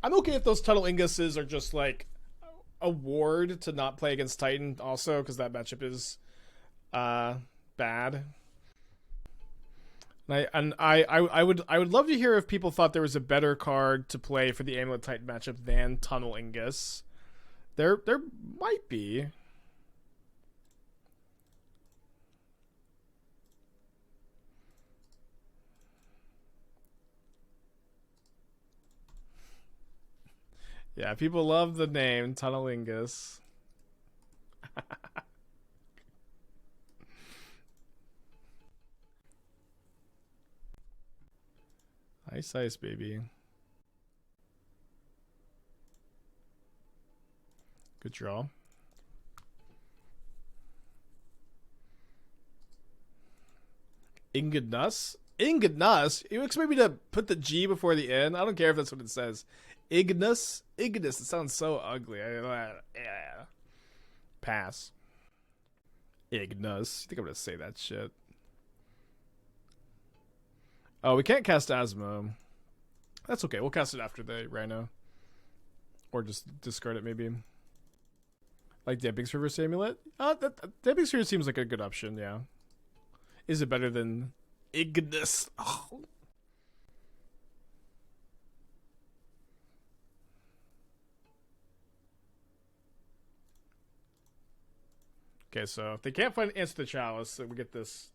I'm okay if those Tunnel Ignuses are just like a ward to not play against Titan also, because that matchup is bad. And I would love to hear if people thought there was a better card to play for the Amulet Titan matchup than Tunnel Ignus. There might be. Yeah, people love the name Tunnel Ignus. Ice, baby. Good draw. Ignus? Ignus? You expect me to put the G before the N? I don't care if that's what it says. Ignus? Ignus. It sounds so ugly. Yeah. Pass. Ignus. You think I'm going to say that shit? Oh, we can't cast Asmo. That's okay. We'll cast it after the Rhino. Or just discard it, maybe. Like Damping's Reverse Amulet? Damping's Reverse seems like a good option, yeah. Is it better than Ignus? Oh. Okay, so if they can't find answer the Chalice, then we get this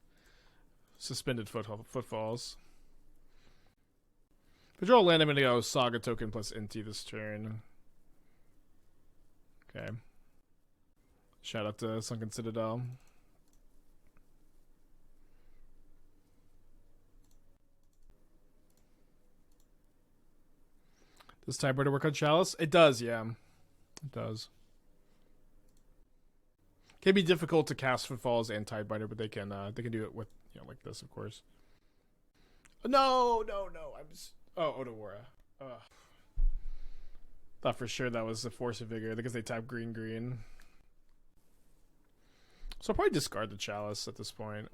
suspended footfalls. If I draw a land, I'm going to go Saga token plus Inti this turn. Okay. Shout out to Sunken Citadel. Does Tidebinder work on Chalice? It does, yeah. It does. Can be difficult to cast Footfalls and Tidebinder, but they can do it with, you know, like this, of course. No. Oh, Odawara. Thought for sure that was the Force of Vigor because they tap green. So I'll probably discard the Chalice at this point.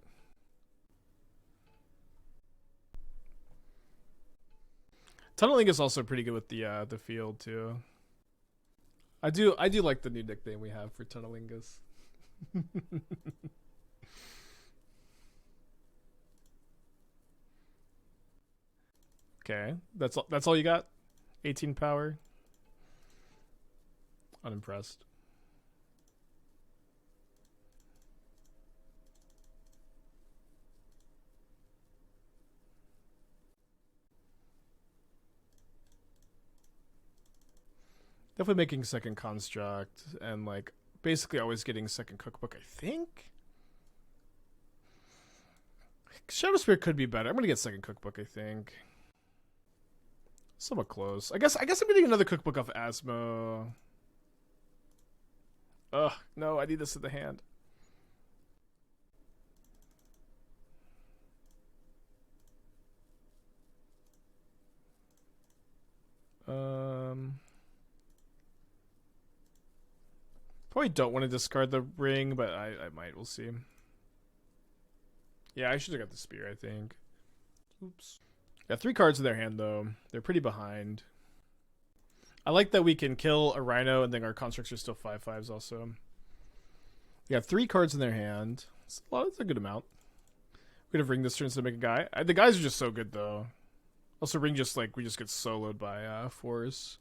Tunnel Ignus is also pretty good with the field too. I do like the new nickname we have for Tunnel Ignus. Okay, that's all you got? 18 power? Unimpressed. Definitely making second construct and like basically always getting second cookbook, I think. Shadowspear could be better. I'm gonna get second cookbook, I think. Somewhat close. I guess I'm getting another cookbook off Asmo. Ugh, no, I need this in the hand. Probably don't want to discard the ring, but I might. We'll see. Yeah, I should have got the spear, I think. Oops. Got 3 cards in their hand, though. They're pretty behind. I like that we can kill a rhino, and then our constructs are still 5/5s also. They got 3 cards in their hand. It's a good amount. We're gonna ring this turn instead of make a guy. The guys are just so good, though. Also, ring just like we just get soloed by force.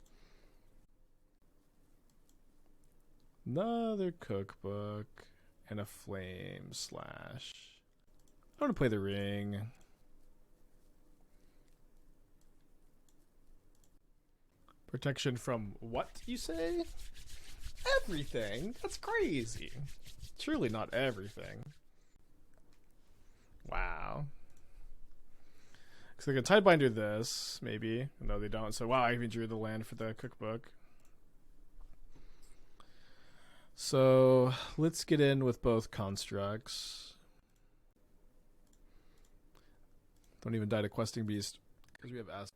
Another cookbook and a flame slash. I want to play the ring. Protection from what, you say? Everything? That's crazy. Surely not everything. Wow. So they can Tidebinder this, maybe. No, they don't. So wow, I even drew the land for the cookbook. So let's get in with both constructs. Don't even die to Questing Beast because we have Asmo.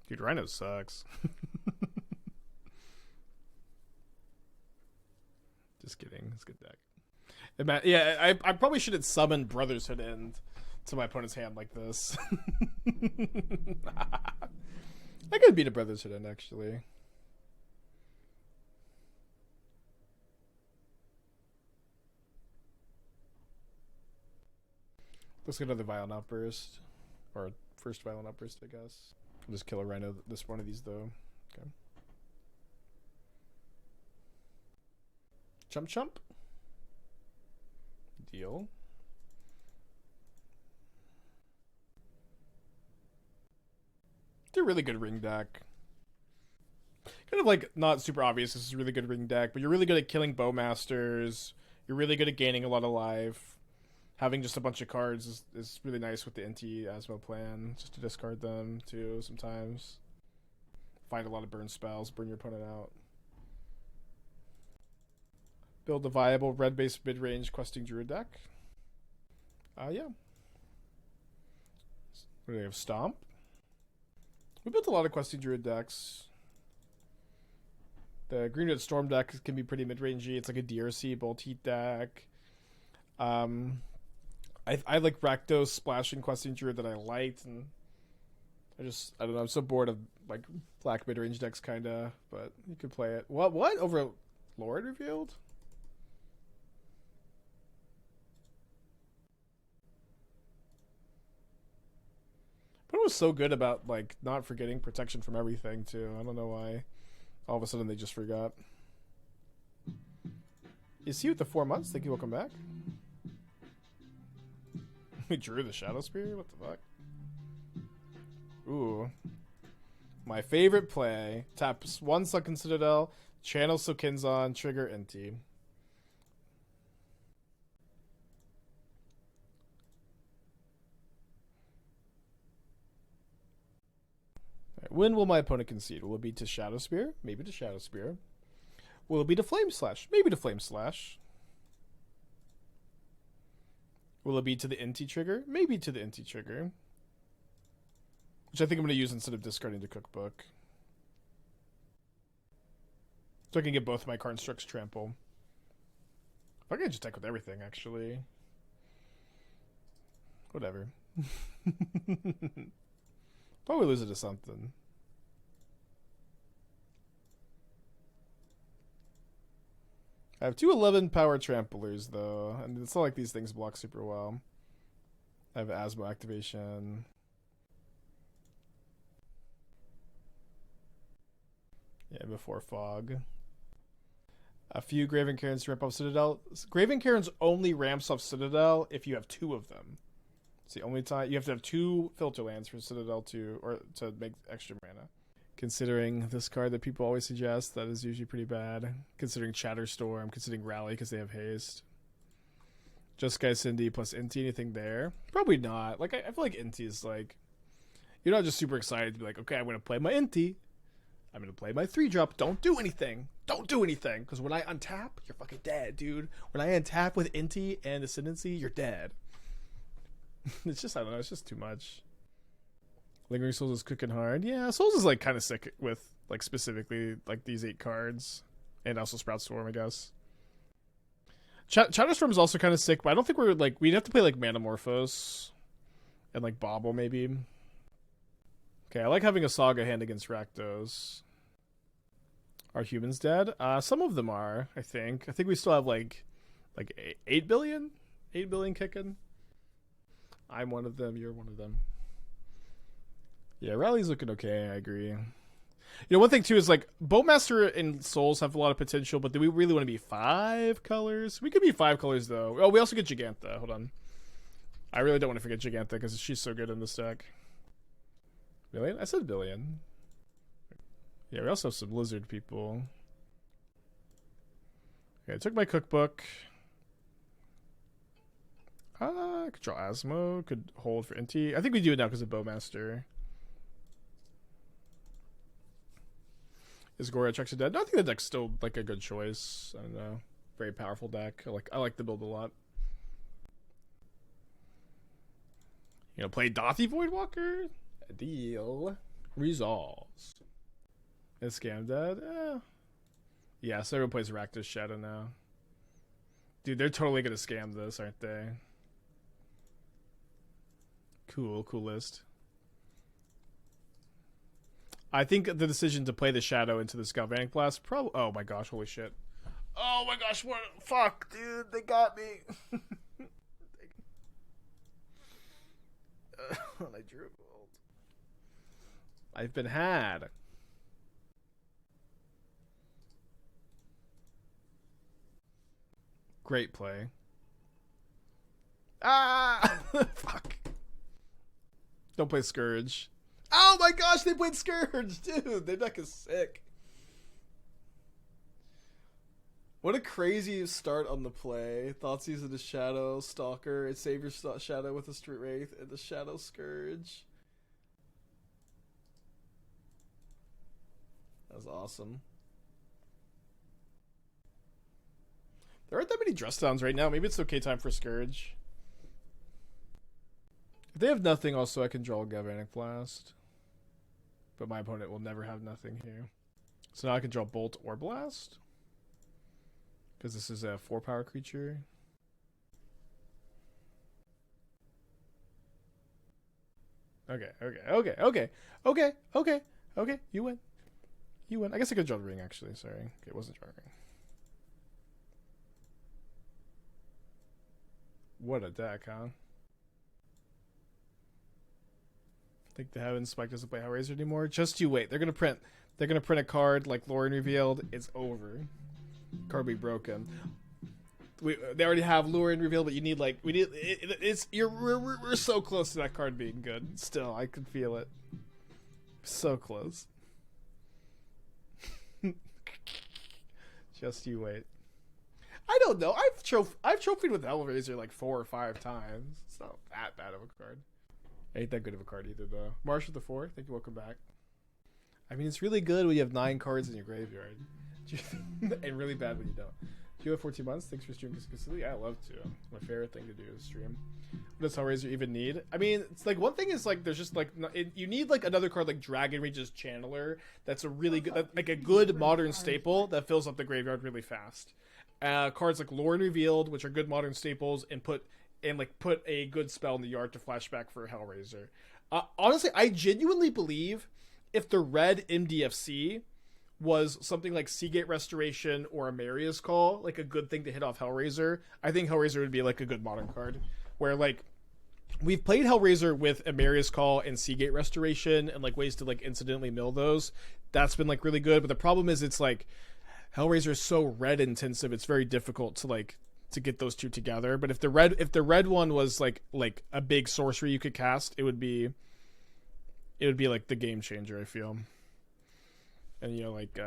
Dude, Rhino sucks. Just kidding. It's a good deck. Yeah, I probably shouldn't summon Brother's Hood End to my opponent's hand like this. I could beat a Brother's Hood End, actually. Let's get another Violent Outburst. Or first Violent Outburst, I guess. I'll just kill a Rhino this one of these, though. Okay. Chump Chump. Deal. It's a really good ring deck. Kind of like not super obvious. This is a really good ring deck, but you're really good at killing Bowmasters. You're really good at gaining a lot of life. Having just a bunch of cards is really nice with the Inti Asmo plan. Just to discard them too sometimes. Find a lot of burn spells, burn your opponent out. Build a viable red-based mid-range questing druid deck. Yeah. What do they have? Stomp? We built a lot of questing druid decks. The Green Red Storm deck can be pretty mid-rangey. It's like a DRC Bolt Heat deck. I like Rakdos Splashing Questing Druid that I liked, and I don't know, I'm so bored of like black mid-range decks kinda, but you could play it. What? Over Lord Revealed? But it was so good about like not forgetting protection from everything too. I don't know why all of a sudden they just forgot. Is he with the 4 months? Think he will come back? We drew the Shadowspear? What the fuck? Ooh. My favorite play. Taps 1 Sunken Citadel, channel Sokenzan, trigger Inti. Right, when will my opponent concede? Will it be to Shadowspear? Maybe to Shadowspear. Will it be to Flame Slash? Maybe to Flame Slash. Will it be to the Inti trigger? Maybe to the Inti trigger. Which I think I'm going to use instead of discarding the cookbook. So I can get both my constructs trample. I can just deck with everything, actually. Whatever. Probably lose it to something. I have two 11 power tramplers though, and it's not like these things block super well. I have Asmo activation. Yeah, before fog. A few Graven Cairns to ramp up Citadel. Graven Cairns only ramps up Citadel if you have two of them. It's the only time you have to have two filter lands for Citadel to make extra mana. Considering this card that people always suggest, that is usually pretty bad. Considering Chatterstorm, considering Rally because they have haste. Just Sky Cindy plus Inti, anything there? Probably not. Like I feel like Inti is like, you're not just super excited to be like, okay, I'm gonna play my Inti. I'm gonna play my 3-drop. Don't do anything. Don't do anything. Because when I untap, you're fucking dead, dude. When I untap with Inti and Ascendancy, you're dead. It's just, I don't know, it's just too much. Lingering Souls is cooking hard. Yeah, Souls is like kind of sick with like specifically like these 8 cards. And also Sprout Storm, I guess. Chatterstorm is also kind of sick, but I don't think we're like, we'd have to play like Manamorphose and like Bobble maybe. Okay, I like having a Saga hand against Rakdos. Are humans dead? Some of them are, I think. I think we still have like 8 billion? 8 billion kicking. I'm one of them, you're one of them. Yeah, Rally's looking okay, I agree. You know, one thing too is like Bowmaster and Souls have a lot of potential, but do we really want to be 5 colors? We could be 5 colors though. Oh, we also get Gigantha. Hold on. I really don't want to forget Gigantha because she's so good in this deck. Billion? I said billion. Yeah, we also have some lizard people. Okay, I took my cookbook. Could draw Asmo. Could hold for Inti. I think we do it now because of Bowmaster. Is Gora Chucks dead? No, I think the deck's still like a good choice. I don't know. Very powerful deck. I like the build a lot. You know, play Dothy Voidwalker? A deal. Resolves. Is Scam dead? Yeah, so everyone plays Rakdos Shadow now. Dude, they're totally gonna scam this, aren't they? Cool list. I think the decision to play the Shadow into this Galvanic Blast probably... Oh my gosh, holy shit. Oh my gosh, what... Fuck, dude, they got me. I drew. I've been had. Great play. Ah! Fuck. Don't play Scourge. Oh my gosh, they played Scourge! Dude, their deck is sick. What a crazy start on the play. Thoughtseize into Shadow, Stalker, and save your Shadow with a Street Wraith, and the Shadow Scourge. That was awesome. There aren't that many dress downs right now. Maybe it's okay time for Scourge. If they have nothing, also I can draw a Galvanic Blast. But my opponent will never have nothing here. So now I can draw Bolt or Blast. Because this is a 4-power creature. Okay. You win. You win. I guess I could draw the ring, actually. Sorry. Okay, it wasn't drawing ring. What a deck, huh? Think the Heaven Spike doesn't play Hellraiser anymore? Just you wait. They're gonna print a card like Lauren revealed. It's over. Card be broken. They already have Lauren revealed, but you need like we're so close to that card being good. Still, I can feel it. So close. Just you wait. I don't know. I've trophied with Hellraiser like 4 or 5 times. It's not that bad of a card. Ain't that good of a card either, though. Marsh with the 4. Thank you. Welcome back. I mean, it's really good when you have 9 cards in your graveyard. And really bad when you don't. Do you have 14 months? Thanks for streaming consistently. Yeah, I love to. It's my favorite thing to do is stream. What does Hellraiser even need? I mean, it's like one thing is like there's just like you need like another card like Dragon Rage's Channeler. That's a really good, like a good modern staple that fills up the graveyard really fast. Cards like Lauren Revealed, which are good modern staples, and put a good spell in the yard to flashback for Hellraiser. Honestly, I genuinely believe if the red MDFC was something like Seagate Restoration or Amaria's Call, like a good thing to hit off Hellraiser, I think Hellraiser would be like a good modern card. Where like we've played Hellraiser with Amaria's Call and Seagate Restoration and like ways to like incidentally mill those. That's been like really good. But the problem is it's like Hellraiser is so red intensive, it's very difficult to get those two together. But if the red one was like a big sorcery you could cast, it would be like the game changer, I feel. And you know, like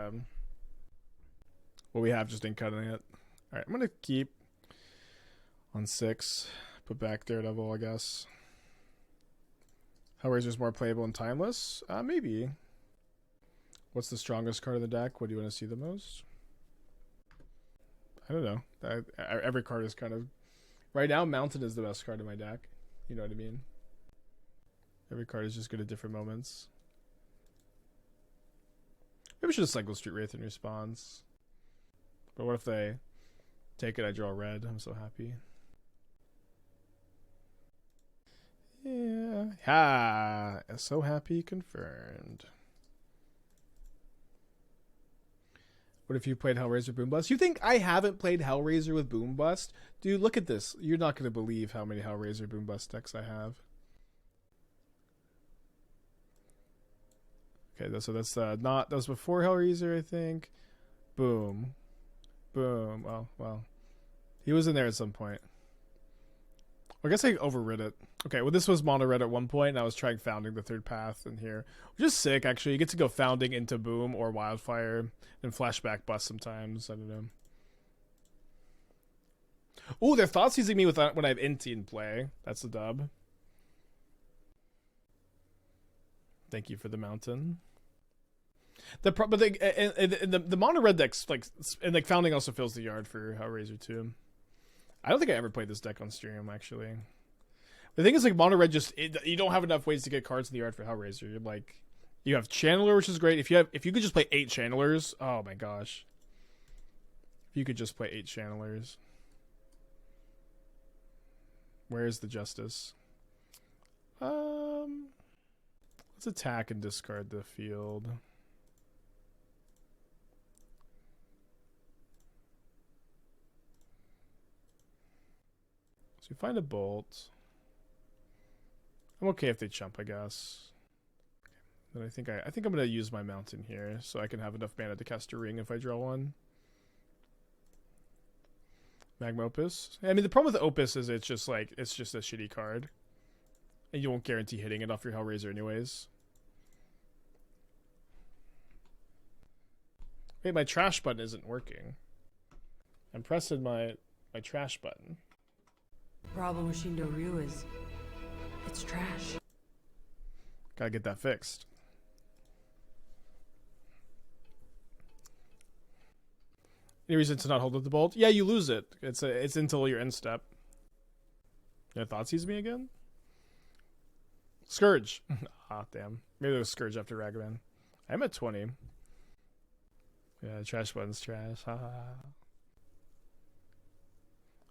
what we have just ain't cutting it. Alright, I'm gonna keep on 6. Put back Daredevil, I guess. Hellraiser's more playable and timeless? Maybe. What's the strongest card of the deck? What do you want to see the most? I don't know. Every card is kind of... Right now, Mountain is the best card in my deck. You know what I mean? Every card is just good at different moments. Maybe we should just cycle Street Wraith in response. But what if they take it, I draw red? I'm so happy. Yeah. Ha! So happy, confirmed. What if you played Hellraiser Boom Bust? You think I haven't played Hellraiser with Boom Bust? Dude, look at this. You're not going to believe how many Hellraiser Boom Bust decks I have. Okay, so that's not... That was before Hellraiser, I think. Boom. Boom. Oh, well. He was in there at some point. I guess I overrid it. Okay, well, this was mono red at one point, and I was trying Founding the third path in here. Which is sick, actually. You get to go Founding into Boom or Wildfire and Flashback Bust sometimes. I don't know. Ooh, they're thought seizing me with when I have Inti in play. That's the dub. Thank you for the Mountain. The mono red decks like Founding also fills the yard for Hellraiser too. I don't think I ever played this deck on stream actually. The thing is like mono red you don't have enough ways to get cards in the yard for Hellraiser. You're like you have Channeler, which is great. If you could just play 8 Channelers, oh my gosh. If you could just play 8 Channelers. Where is the justice? Let's attack and discard the field. So we find a bolt. I'm okay if they chump, I guess. Then I think I'm gonna use my Mountain here so I can have enough mana to cast a ring if I draw one. Magma Opus. I mean the problem with Opus is it's just a shitty card. And you won't guarantee hitting it off your Hellraiser anyways. Wait, my trash button isn't working. I'm pressing my trash button. Problem with Shindo Ryu is it's trash. Gotta get that fixed. Any reason to not hold up the bolt? Yeah, you lose it. It's until your end step. Your thought sees me again? Scourge. Ah, damn. Maybe there was Scourge after Ragavan. I'm at 20. Yeah, trash button's trash. Ha ha.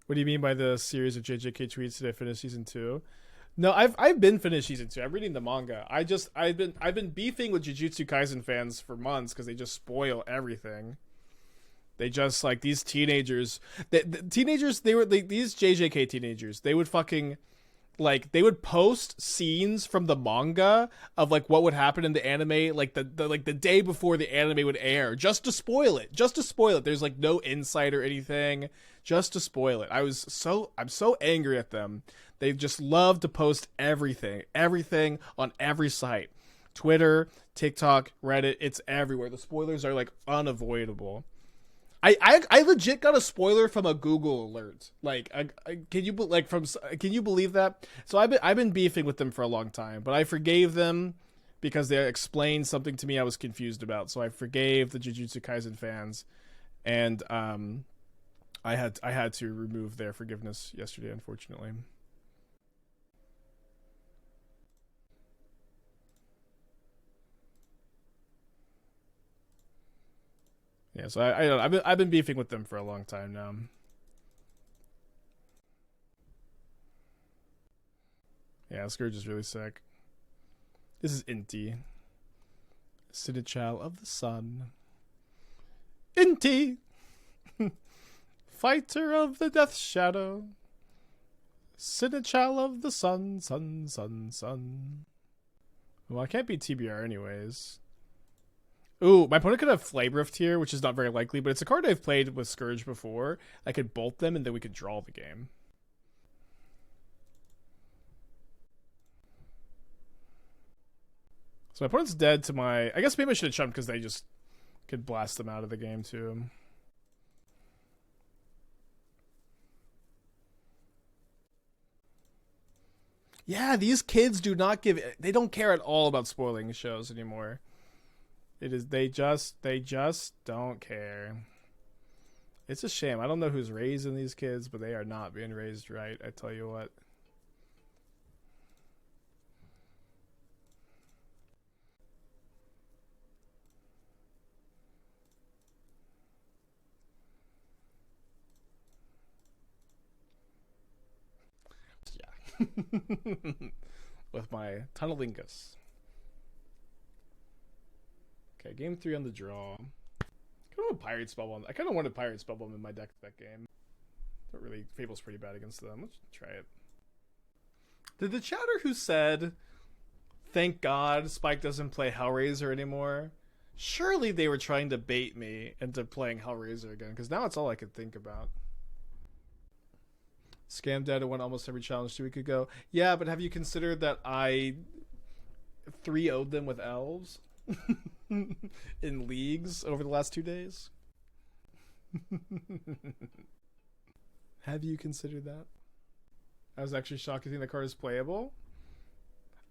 What do you mean by the series of JJK tweets? Did I finish season 2? No, I've been finished season 2. I'm reading the manga. I've been beefing with Jujutsu Kaisen fans for months because they just spoil everything. They just like these teenagers. These JJK teenagers. They would fucking like they would post scenes from the manga of like what would happen in the anime like the day before the anime would air just to spoil it. There's like no insight or anything, just to spoil it. I'm so angry at them. They just love to post everything on every site. Twitter, TikTok, Reddit, it's everywhere. The spoilers are like unavoidable. I legit got a spoiler from a Google alert. Like, can you believe that? So I've been beefing with them for a long time, but I forgave them because they explained something to me I was confused about. So I forgave the Jujutsu Kaisen fans, and I had to remove their forgiveness yesterday, unfortunately. Yeah, so I've been beefing with them for a long time now. Yeah, Scourge is really sick. This is Inti. Seneschal of the Sun. Inti! Fighter of the Death Shadow. Seneschal of the Sun, Sun, Sun, Sun. Well, I can't beat TBR anyways. Ooh, my opponent could have Flame Rift here, which is not very likely, but it's a card I've played with Scourge before. I could bolt them, and then we could draw the game. So my opponent's dead to my... I guess maybe I should have chumped because they just could blast them out of the game, too. Yeah, these kids do not give... They don't care at all about spoiling shows anymore. It is... They just don't care. It's a shame. I don't know who's raising these kids, but they are not being raised right, I tell you what. With my Tunnel Ignus. Okay, game 3 on the draw. I kind of want Pyrite Spellbomb. I kind of wanted Pyrite Spellbomb in my deck that game. But really, Fable's pretty bad against them. Let's try it. Did the chatter who said, "Thank God Spike doesn't play Hellraiser anymore"? Surely they were trying to bait me into playing Hellraiser again, because now it's all I could think about. Scam Dad won almost every challenge 2 weeks ago. Yeah, but have you considered that I 3-0'd them with elves in leagues over the last 2 days? Have you considered that? I was actually shocked to think the card is playable.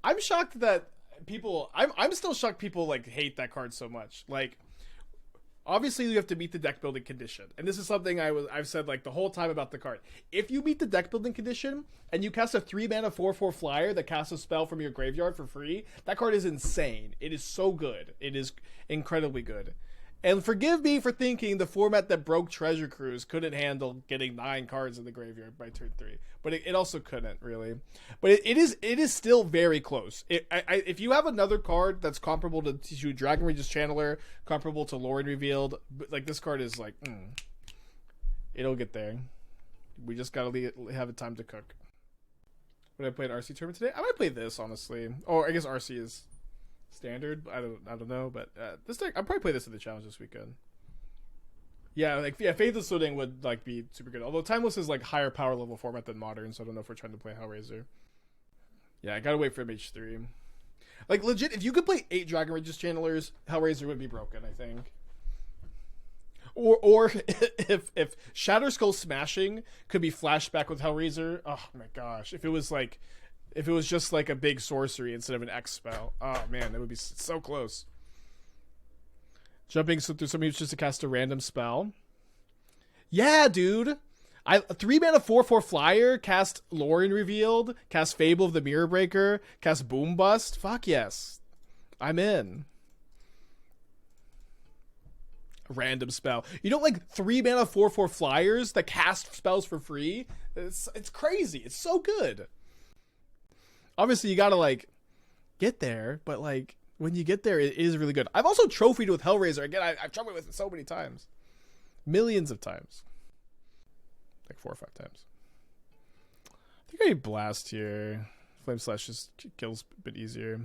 I'm shocked that people... I'm still shocked people like hate that card so much. Like... Obviously, you have to meet the deck building condition, and this is something I've said like the whole time about the card. If you meet the deck building condition and you cast a 3-mana 4/4 flyer that casts a spell from your graveyard for free, that card is insane. It is so good. It is incredibly good. And forgive me for thinking the format that broke Treasure Cruise couldn't handle getting 9 cards in the graveyard by turn 3, but it also couldn't really. But it is still very close. If you have another card that's comparable to Dragon Regis Channeler, comparable to Lauren Revealed, like this card is like, it'll get there. We just gotta have a time to cook. Would I play an RC tournament today? I might play this honestly, or I guess RC is standard. I don't know, but this deck, I'll probably play this in the challenge this weekend. Yeah, Faithless Looting would like be super good. Although Timeless is like higher power level format than Modern, so I don't know if we're trying to play Hellraiser. Yeah, I gotta wait for MH3. Like legit, if you could play 8 Dragon Regis Channelers, Hellraiser would be broken, I think. Or if Shatter Skull Smashing could be flashback with Hellraiser, oh my gosh! If it was just like a big sorcery instead of an X spell, oh man, that would be so close. Jumping through somebody who's just to cast a random spell. Yeah, dude. A 3-mana 4/4 flyer, cast Lauren Revealed, cast Fable of the Mirror Breaker, cast Boom Bust. Fuck yes. I'm in. A random spell. You don't like 3-mana 4/4 flyers that cast spells for free? It's crazy. It's so good. Obviously, you gotta like get there, but like when you get there, it is really good. I've also trophied with Hellraiser. Again, I've trophied with it so many times. Millions of times. Like 4 or 5 times. I think I need Blast here. Flame Slash just kills a bit easier.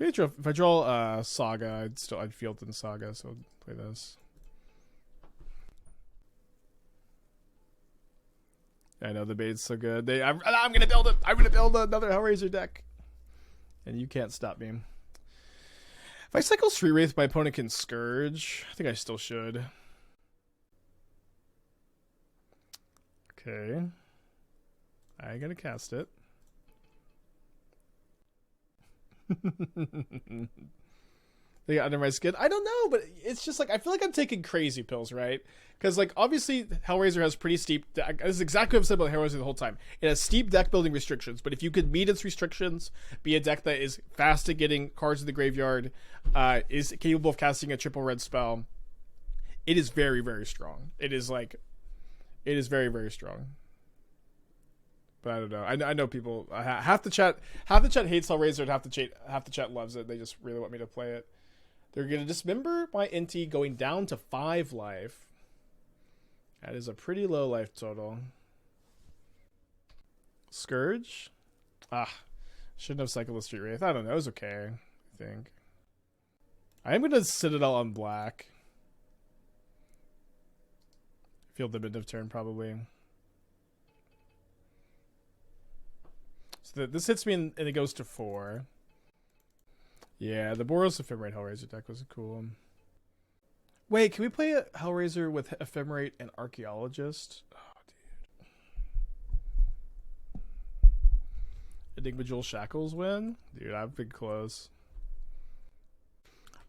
If I draw Saga, I'd field in Saga, so I'd play this. I know the bait's so good. I'm gonna build it. I'm gonna build another Hellraiser deck, and you can't stop me. If I cycle Street Wraith, my opponent can Scourge. I think I still should. Okay. I'm gonna cast it. They got under my skin. I don't know, but it's just like I feel like I'm taking crazy pills, right? Because like obviously Hellraiser has pretty steep. This is exactly what I've said about Hellraiser the whole time. It has steep deck building restrictions, but if you could meet its restrictions, be a deck that is fast at getting cards in the graveyard, is capable of casting a triple red spell, it is very, very strong. It is very, very strong. But I don't know. I know people. Half the chat hates Hellraiser, and half the chat loves it. They just really want me to play it. They're gonna dismember my Inti, going down to 5 life. That is a pretty low life total. Scourge? Shouldn't have cycled the Street Wraith. I don't know. It was okay, I think. I am gonna Citadel on black. Field the end of turn, probably. So this hits me and it goes to 4. Yeah, the Boros Ephemerate Hellraiser deck was cool. Wait, can we play a Hellraiser with Ephemerate and Archaeologist? Oh, dude. Enigma Jewel Shackles win? Dude, I've been close.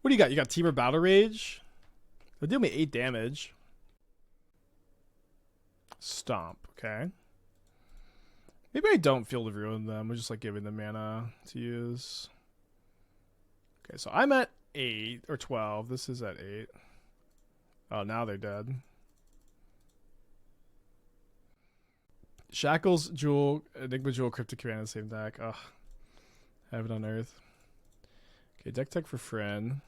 What do you got? You got Teamer Battle Rage? They deal me 8 damage. Stomp, okay. Maybe I don't Field of Ruin them. We're just like giving them mana to use. Okay, so I'm at 8 or 12. This is at 8. Oh, now they're dead. Shackles, Jewel, Enigma Jewel, Cryptic Command in the same deck. Ugh. Heaven on Earth. Okay, deck tech for friend.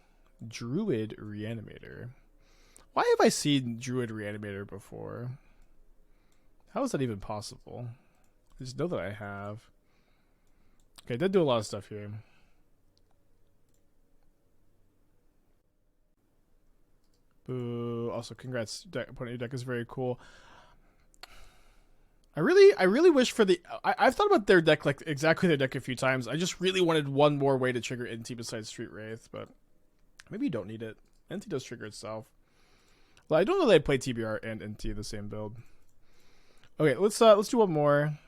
Druid Reanimator. Why have I seen Druid Reanimator before? How is that even possible? I just know that I have. Okay, I did do a lot of stuff here. Boo. Also, congrats. Opponent, your deck is very cool. I really wish for the... I've thought about their deck, like exactly their deck a few times. I just really wanted one more way to trigger Inti besides Street Wraith, but maybe you don't need it. Inti does trigger itself. Well, I don't know that I play TBR and Inti the same build. Okay, let's do one more.